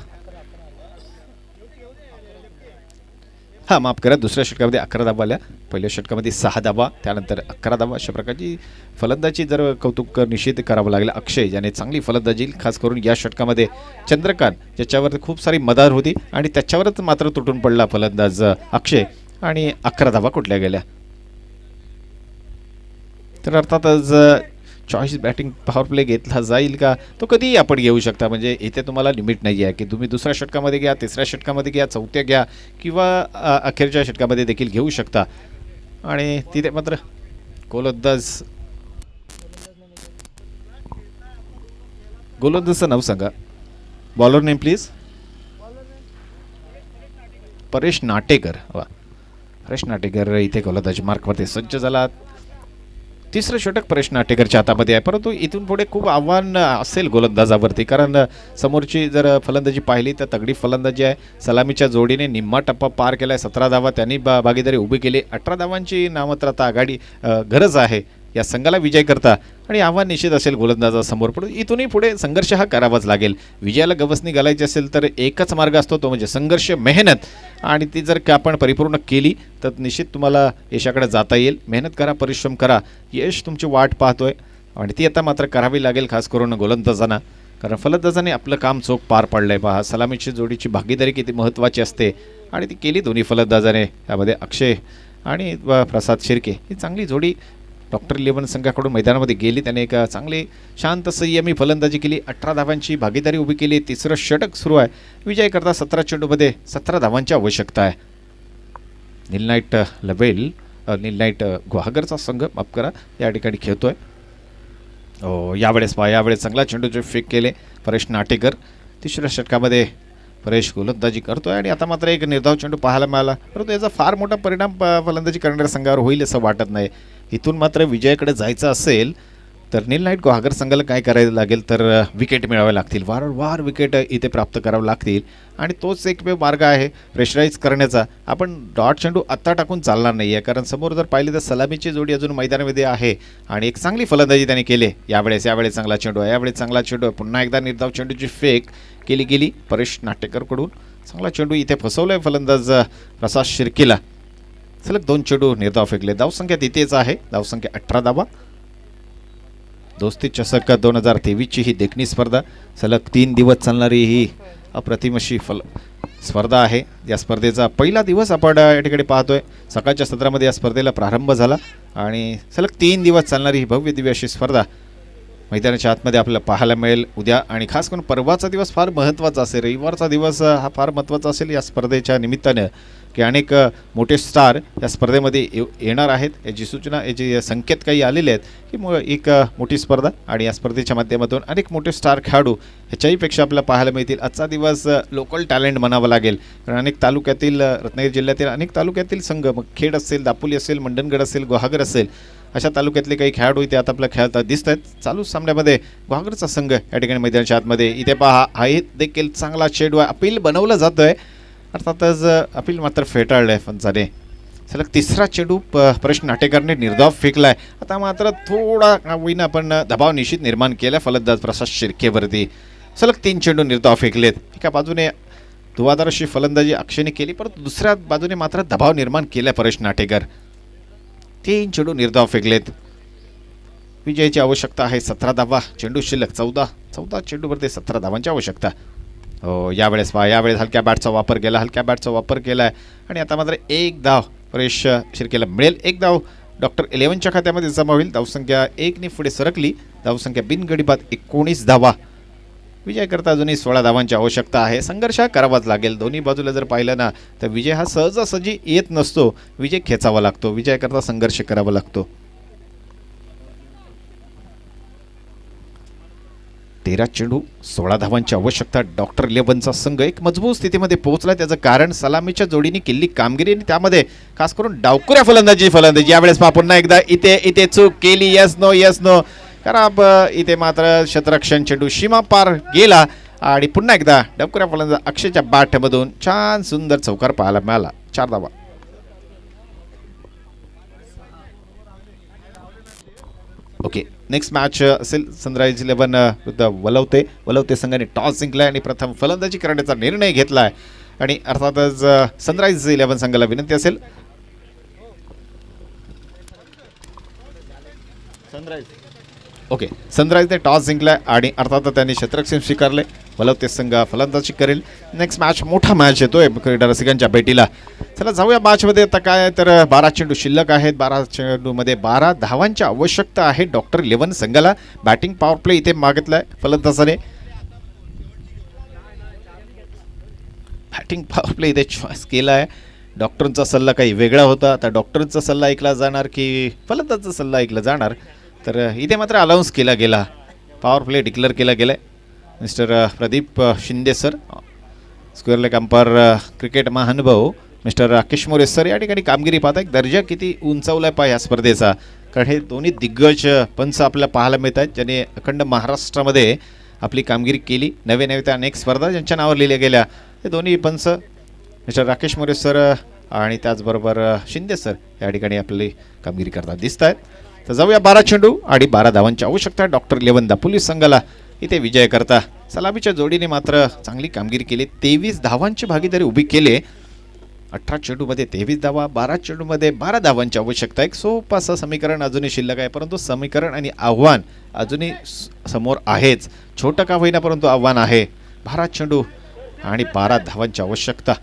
हां माफ करा, दुसऱ्या षटकामध्ये 11 धावा आल्या, पहिल्या षटकामध्ये 6 धावा, त्यानंतर 11 धावा. अशा प्रकारची फलंदाजी जर कौतुक निश्चित करावं लागेल. अक्षय ज्याने चांगली फलंदाजी खास करून या षटकामध्ये, चंद्रकांत ज्याच्यावर खूप सारी मदार होती आणि त्याच्यावरच मात्र तुटून पडला फलंदाज अक्षय आणि 11 धावा कुठल्या गेल्या. तर अर्थातच चॉईस बॅटिंग पॉवर प्ले घेतला जाईल का तो कधीही आपण घेऊ शकता. म्हणजे इथे तुम्हाला लिमिट नाही आहे की तुम्ही दुसऱ्या षटकामध्ये घ्या, तिसऱ्या षटकामध्ये घ्या, चौथ्या घ्या किंवा अखेरच्या षटकामध्ये देखील घेऊ शकता. आणि तिथे मात्र गोलंदाजचं नाव सांगा. Bowler name please. Paresh Natekar. वा, परेश नाटेकर इथे गोलंदाजी मार्कवरती सज्ज झाला. तिसरं षटक परेश नाटेकरच्या हातामध्ये आहे, परंतु इथून पुढे खूप आव्हान असेल गोलंदाजावरती, कारण समोरची जर फलंदाजी पाहिली तर तगडी फलंदाजी आहे. सलामीच्या जोडीने निम्मा टप्पा पार केला आहे. 17 धावा त्यांनी भागीदारी उभी केली. 18 धावांची नामात्र आता आघाडी गरज आहे या संघाला विजय करता आणि आव्हान निश्चित असेल गोलंदाजासमोर. पण इथूनही पुढे संघर्ष हा करावाच लागेल. विजयाला गवसणी घालायची असेल तर एकच मार्ग असतो, तो म्हणजे संघर्ष, मेहनत. आणि ती जर का आपण परिपूर्ण केली तर निश्चित तुम्हाला यशाकडे जाता येईल. मेहनत करा, परिश्रम करा, यश तुमची वाट पाहतोय आणि ती आता मात्र करावी लागेल खास करून गोलंदाजांना, कारण फलंदाजाने आपलं काम चोख पार पडलंय. पहा सलामीची जोडीची भागीदारी किती महत्त्वाची असते आणि ती केली दोन्ही फलंदाजाने. त्यामध्ये अक्षय आणि प्रसाद शिर्के ही चांगली जोडी डॉक्टर 11 संघाकडून मैदानामध्ये गेली. त्याने एक चांगली शांत संयमी फलंदाजी केली. 18 धावांची भागीदारी उभी केली. तिसरं षटक सुरू आहे. विजय करता 17 चेंडूमध्ये 17 धावांची आवश्यकता आहे. नीलनाईट नीलनाईट गुहागरचा संघ माफ करा या ठिकाणी खेळतोय. यावेळेस चांगला चेंडूचे फेक केले परेश नाटेकर. तिसऱ्या षटकामध्ये परेश गोलंदाजी करतोय आणि आता मात्र एक निर्धाव चेंडू पाहायला मिळाला, परंतु याचा फार मोठा परिणाम फलंदाजी करणाऱ्या संघावर होईल असं वाटत नाही. इथून मात्र विजयाकडे जायचं असेल तर नीलनाईट गुहागर संघाला काय करायला लागेल तर विकेट मिळाव्या लागतील. वारंवार विकेट इथे प्राप्त करावं लागतील आणि तोच एकमेव मार्ग आहे प्रेशराईज करण्याचा. आपण डॉट चेंडू आत्ता टाकून चालणार नाही आहे, कारण समोर जर पाहिली तर सलामीची जोडी अजून मैदानामध्ये आहे आणि एक चांगली फलंदाजी त्याने केली. यावेळेस चांगला चेंडू आहे, पुन्हा एकदा निर्धाव चेंडूची फेक केली गेली परेश नाटेकरकडून. चांगला चेंडू इथे फसवलाय फलंदाज प्रसाद शिर्केला. सलग 2 चेंडू निर्धाव फेकले. धावसंख्या तिथेच आहे, धावसंख्या 18 धावा. दोस्ती चषक 2023ची ही देखणी स्पर्धा, सलग 3 दिवस चालणारी ही अप्रतिम अशी स्पर्धा आहे. या स्पर्धेचा पहिला दिवस आपण या ठिकाणी पाहतोय. सकाळच्या सत्रामध्ये या स्पर्धेला प्रारंभ झाला आणि सलग 3 दिवस चालणारी ही भव्य दिव्य अशी स्पर्धा मैदानाच्या आतमध्ये आपल्याला पाहायला मिळेल उद्या. आणि खास करून परवाचा दिवस फार महत्त्वाचा असेल, रविवारचा दिवस हा फार महत्त्वाचा असेल या स्पर्धेच्या निमित्तानं, की अनेक मोठे स्टार या स्पर्धेमध्ये येणार आहेत. याची सूचना, याचे संकेत काही आलेले आहेत की एक मोठी स्पर्धा आणि या स्पर्धेच्या माध्यमातून अनेक मोठे स्टार खेळाडू ह्याच्याही पेक्षा आपल्याला पाहायला मिळतील. आजचा दिवस लोकल टॅलेंट म्हणावं लागेल, कारण अनेक तालुक्यातील, रत्नागिरी जिल्ह्यातील अनेक तालुक्यातील संघ, मग खेड असेल, दापोली असेल, मंडणगड असेल, गुहागर असेल, अशा तालुक्यातले काही खेळाडू इथे आता आपल्याला खेळता दिसत आहेत. चालू सामन्यामध्ये गुहागरचा संघ या ठिकाणी मैदानाच्या आतमध्ये. इथे पहा, हा देखील चांगला चेंडू आहे. अपील बनवलं जातं आहे, अर्थातच अपील मात्र फेटाळलं आहे पंचाने. सलग तिसरा चेंडू प्रश्न नाटेकरने निर्धाव फेकला आहे. आता मात्र थोडा होईना आपण दबाव निश्चित निर्माण केला फलंदाज प्रसाद शिर्केवरती. सलग 3 चेंडू निर्धाव फेकलेत. एका बाजूने धुवाधार अशी फलंदाजी अक्षयने केली, परंतु दुसऱ्या बाजूने मात्र दबाव निर्माण केला प्रश्न नाटेकर. 3 चेंडू निर्धाव फेकलेत. विजयाची आवश्यकता आहे 17 धावा. चेंडू शिल्लक 14 चेंडूवरती 17 धावांची आवश्यकता. हो, यावेळेस हलक्या बॅटचा वापर केला आहे आणि आता मात्र 1 धाव परेश शिर्केला मिळेल. 1 धाव डॉक्टर 11च्या खात्यामध्ये जमा होईल. धावसंख्या 1ने पुढे सरकली. धावसंख्या बिनगडीबाद 19 धावा. विजय करता अजूनही 16 धावांची आवश्यकता आहे. संघर्ष करावाच लागेल. दोन्ही बाजूला जर पाहिलं ना तर विजय हा सहजासहजी येत नसतो. विजय खेचावा लागतो. विजय करता संघर्ष करावा लागतो. 13 चेंडू 16 धावांची आवश्यकता. डॉक्टर 11चा संघ एक मजबूत स्थितीमध्ये पोहोचला. त्याचं कारण सलामीच्या जोडीने केलेली कामगिरी आणि त्यामध्ये खास करून डावकुऱ्या फलंदाजी. यावेळेस पुन्हा एकदा इथे चूक केली. यस नो खराब. इथे मात्र शतरक्षण चेंडू सीमा पार गेला आणि पुन्हा एकदा डावकुऱ्या फलंदाज अक्षयच्या बॅटमधून छान सुंदर चौकार पाहायला मिळाला. 4 धावा. ओके, नेक्स्ट मॅच असेल सनराइज 11 विरुद्ध वलवते संघाने टॉस जिंकलाय आणि प्रथम फलंदाजी करण्याचा निर्णय घेतलाय. आणि अर्थातच सनराइज 11 संघाला विनंती असेल, सनराइजने टॉस जिंकलाय आणि अर्थातच त्यांनी शतरक्षण स्वीकारले. वलवते संघ फलंदाजी करेल. नेक्स्ट मॅच मोठा मॅच येतोय क्रीडा रसिकांच्या भेटीला. चला जाऊया मॅचमध्ये. आता काय तर 12 चेंडू शिल्लक आहेत. 12 चेंडूमध्ये 12 धावांची आवश्यकता आहे डॉक्टर 11 संघाला. बॅटिंग पॉवर प्ले इथे मागितलाय फलंदाजाने. बॅटिंग पॉवर प्ले इथे चॉईस केला आहे. डॉक्टरांचा सल्ला काही वेगळा होता. आता डॉक्टरांचा सल्ला ऐकला जाणार की फलंदाजाचा सल्ला ऐकला जाणार, तर इथे मात्र अलाउन्स केला गेला. पॉवर प्ले डिक्लेअर केला गेला आहे. Mister Pradeep Shinde sir, square leg umpire, cricket महानुभव मिस्टर राकेश मोरे सर या ठिकाणी कामगिरी पाहता. एक दर्जा किती उंचावला आहे या स्पर्धेचा, कारण हे दोन्ही दिग्गज पंच आपल्याला पाहायला मिळत आहेत ज्याने अखंड महाराष्ट्रामध्ये आपली कामगिरी केली. नवे त्या अनेक स्पर्धा ज्यांच्या नावावर लिहिल्या गेल्या, हे दोन्ही पंच मिस्टर राकेश मोरे सर आणि त्याचबरोबर शिंदे सर या ठिकाणी आपली कामगिरी करतात दिसत आहेत. तर जाऊया 12 चेंडू आणि 12 धावांची आवश्यकता डॉक्टर 11 दापोली संघाला इथे विजय करता. सलामीच्या जोडीने मात्र चांगली कामगिरी केली. 23 धावांची भागीदारी उभी केली. 18 चेंडूमध्ये 23 धावा, 12 चेंडूमध्ये 12 धावांची आवश्यकता. एक सोपं असं समीकरण अजूनही शिल्लक आहे, परंतु समीकरण आणि आव्हान अजूनही समोर आहेच. छोटं का होईना परंतु आव्हान आहे. 12 चेंडू आणि 12 धावांची आवश्यकता.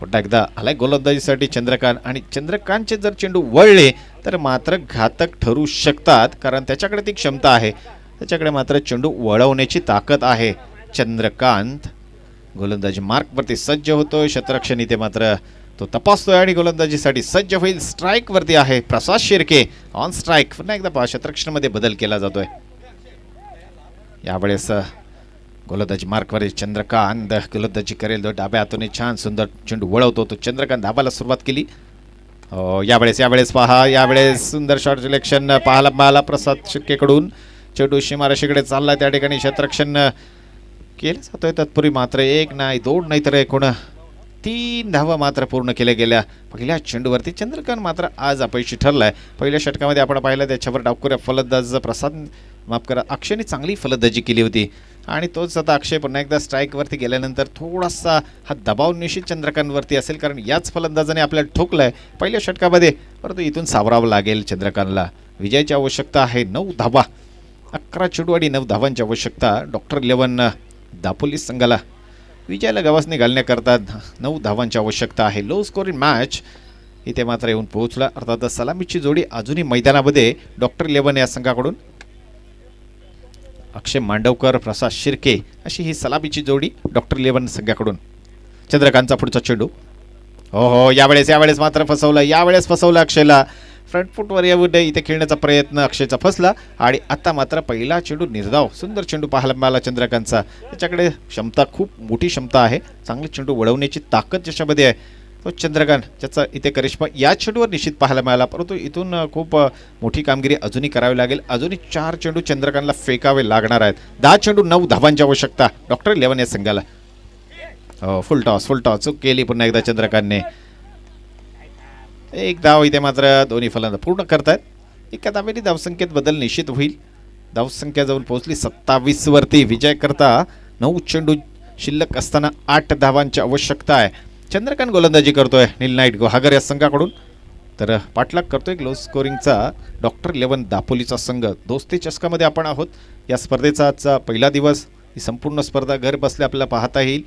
पुन्हा एकदा आलाय गोलंदाजीसाठी चंद्रकांत, आणि चंद्रकांतचे जर चेंडू वळले तर मात्र घातक ठरू शकतात, कारण त्याच्याकडे ती क्षमता आहे. त्याच्याकडे मात्र चेंडू वळवण्याची ताकद आहे. चंद्रकांत गोलंदाजी मार्कवरती सज्ज होतोय. शतरक्षण इथे मात्र तो तपासतोय आणि गोलंदाजीसाठी सज्ज होईल. स्ट्राईकवरती आहे प्रसाद शिर्के, ऑन स्ट्राईक. पुन्हा एकदा शतरक्षणमध्ये बदल केला जातोय. यावेळेस गोलंदाजी मार्कवर चंद्रकांत गोलंदाजी करेल. तो डाव्या हातून छान सुंदर चेंडू वळवतो. तो चंद्रकांत धावायला सुरुवात केली. यावेळेस पहा, यावेळेस सुंदर शॉट सिलेक्शन पाहायला मिळाला प्रसाद शिर्केकडून. चेंडू सीमारेषेकडे चाललाय. त्या ठिकाणी शतरक्षण केलं जातोय. तत्पूर्वी मात्र 1 नाही 2 नाही तर 3 धावा मात्र पूर्ण केल्या गेल्या पहिल्या चेंडूवरती. चंद्रकांत मात्र आज अपयशी ठरलाय. पहिल्या षटकामध्ये आपण पाहिलं त्याच्यावर डावकुऱ्या फलंदाज अक्षयने चांगली फलंदाजी केली होती, आणि तोच आता अक्षय पुन्हा एकदा स्ट्राईकवरती गेल्यानंतर थोडासा हा दबाव निश्चित चंद्रकांतवरती असेल, कारण याच फलंदाजाने आपल्याला ठोकलाय पहिल्या षटकामध्ये. परंतु इथून सावरावं लागेल चंद्रकांतला. विजयाची आवश्यकता आहे 9 धावा. 11 चेंडू आणि 9 धावांची आवश्यकता डॉक्टर 11 दापोली संघाला. विजयाला गवासने घालण्याकरता 9 धावांची आवश्यकता आहे. लो स्कोर इन मॅच इथे मात्र येऊन पोहोचला. अर्थात सलामीची जोडी अजूनही मैदानामध्ये डॉक्टर 11 या संघाकडून. अक्षय मांडवकर प्रसाद शिर्के अशी ही सलामीची जोडी डॉक्टर 11 संघाकडून. चंद्रकांतचा पुढचा चेंडू. हो यावेळेस मात्र फसवलं अक्षयला. फ्रंट फुटवर येऊन इथे खेळण्याचा प्रयत्न अक्षयचा फसला आणि आता मात्र पहिला चेंडू निर्धाव. सुंदर चेंडू पाहायला मिळाला चंद्रकांतचा. त्याच्याकडे क्षमता, खूप मोठी क्षमता आहे. चांगले चेंडू वळवण्याची ताकद ज्याच्यामध्ये आहे तो चंद्रकांत, ज्याचा इथे करिश्मा या चेंडूवर निश्चित पाहायला मिळाला. परंतु इथून खूप मोठी कामगिरी अजूनही करावी लागेल. अजूनही 4 चेंडू चंद्रकांतला फेकावे लागणार आहेत. 10 चेंडू 9 धावांची आवश्यकता डॉक्टर 11 या संघाला. फुल टॉस चूक केली पुन्हा एकदा चंद्रकांतने. एक धाव इथे मात्र दोन्ही फलंदाज पूर्ण करतायत. एका धावेने धावसंख्येत बदल निश्चित होईल. धावसंख्या जाऊन पोहोचली 27 वरती. विजय करता 9 चेंडू शिल्लक असताना 8 धावांची आवश्यकता आहे. चंद्रकांत गोलंदाजी करतोय नील नाईट गुहागर या संघाकडून. तर पाठलाग करतोय लो स्कोरिंगचा डॉक्टर 11 दापोलीचा संघ. दोस्ती चषकामध्ये आपण आहोत. या स्पर्धेचा आजचा पहिला दिवस. ही संपूर्ण स्पर्धा घर बसल्या आपल्याला पाहता येईल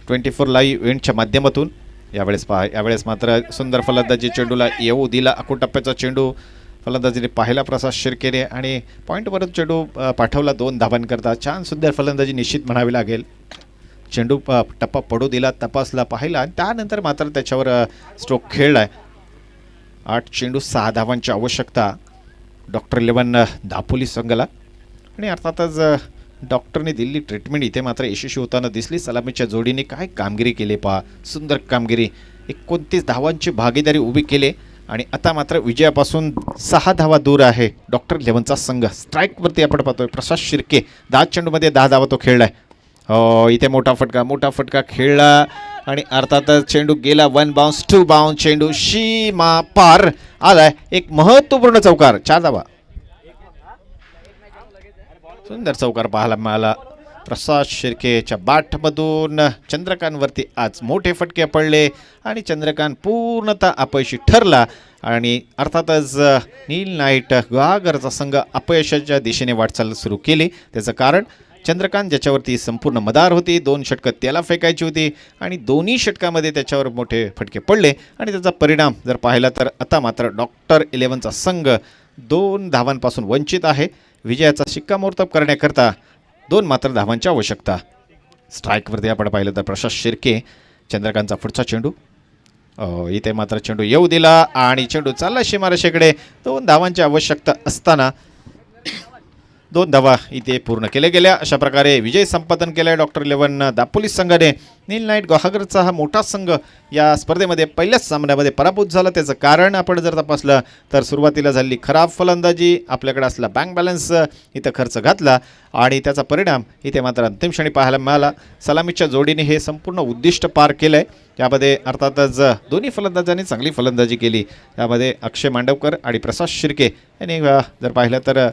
24 लाईव्ह इव्हेंटच्या माध्यमातून. यावेळेस मात्र सुंदर फलंदाजी चेंडूला येऊ दिला. अकोटप्प्याचा चेंडू फलंदाजीने पाहिला प्रसाद शिर्केने आणि पॉईंटवरच चेंडू पाठवला 2 धावांकरता. छान सुंदर फलंदाजी निश्चित म्हणावी लागेल. चेंडू टप्पा पडू दिला, तपासला, पाहिला आणि त्यानंतर मात्र त्याच्यावर स्ट्रोक खेळलाय. 8 चेंडू 6 धावांची आवश्यकता डॉक्टर 11 दापोली संघाला. आणि अर्थातच डॉक्टरने दिलेली ट्रीटमेंट इथे मात्र यशस्वी होताना दिसली. सलामीच्या जोडीने काय कामगिरी केली पहा. सुंदर कामगिरी. 29 धावांची भागीदारी उभी केली आणि आता मात्र विजयापासून 6 धावा दूर आहे डॉक्टर 11चा संघ. स्ट्राईकवरती आपण पाहतोय प्रसाद शिर्के. 10 चेंडूमध्ये 10 धावा तो खेळलाय. इथे मोठा फटका खेळला आणि अर्थातच चेंडू गेला 1 बाउन्स 2 बाउन्स. चेंडू सीमा पार आलाय. एक महत्त्वपूर्ण चौकार. 4 धावा. सुंदर चौकार पाहायला मिळाला प्रसाद शिर्केच्या बॅटमधून. चंद्रकांतवरती आज मोठे फटके पडले आणि चंद्रकांत पूर्णतः अपयशी ठरला आणि अर्थातच नील नाईट गुहागरचा संघ अपयशाच्या दिशेने वाटचाल सुरू केली. त्याचं कारण चंद्रकांत ज्याच्यावरती संपूर्ण मदार होती. 2 षटकं त्याला फेकायची होती आणि दोन्ही षटकामध्ये त्याच्यावर मोठे फटके पडले आणि त्याचा परिणाम जर पाहिला तर आता मात्र डॉक्टर 11चा संघ 2 धावांपासून वंचित आहे. विजयाचा शिक्कामोर्तब करण्याकरता 2 मात्र धावांची आवश्यकता. स्ट्राईकवरती आपण पाहिलं तर प्रसाद शिर्के. चंद्रकांतचा पुढचा चेंडू. इथे मात्र चेंडू येऊ दिला आणि चेंडू चालला सीमारेषेकडे. 2 धावांची आवश्यकता असताना 2 धावा इथे पूर्ण केल्या गेल्या. अशा प्रकारे विजय संपादन केलाय डॉक्टर 11 दापोली संघाने. नील नाईट गुहागरचा हा मोठा संघ या स्पर्धेमध्ये पहिल्याच सामन्यामध्ये पराभूत झाला. त्याचं कारण आपण जर तपासलं तर सुरुवातीला झालेली खराब फलंदाजी, आपल्याकडे असला बँक बॅलन्स इथं खर्च घातला आणि त्याचा परिणाम इथे मात्र अंतिम क्षणी पाहायला मिळाला. सलामीच्या जोडीने हे संपूर्ण उद्दिष्ट पार केलं आहे. यामध्ये अर्थातच दोन्ही फलंदाजांनी चांगली फलंदाजी केली. यामध्ये अक्षय मांडवकर आणि प्रसाद शिर्के यांनी जर पाहिलं तर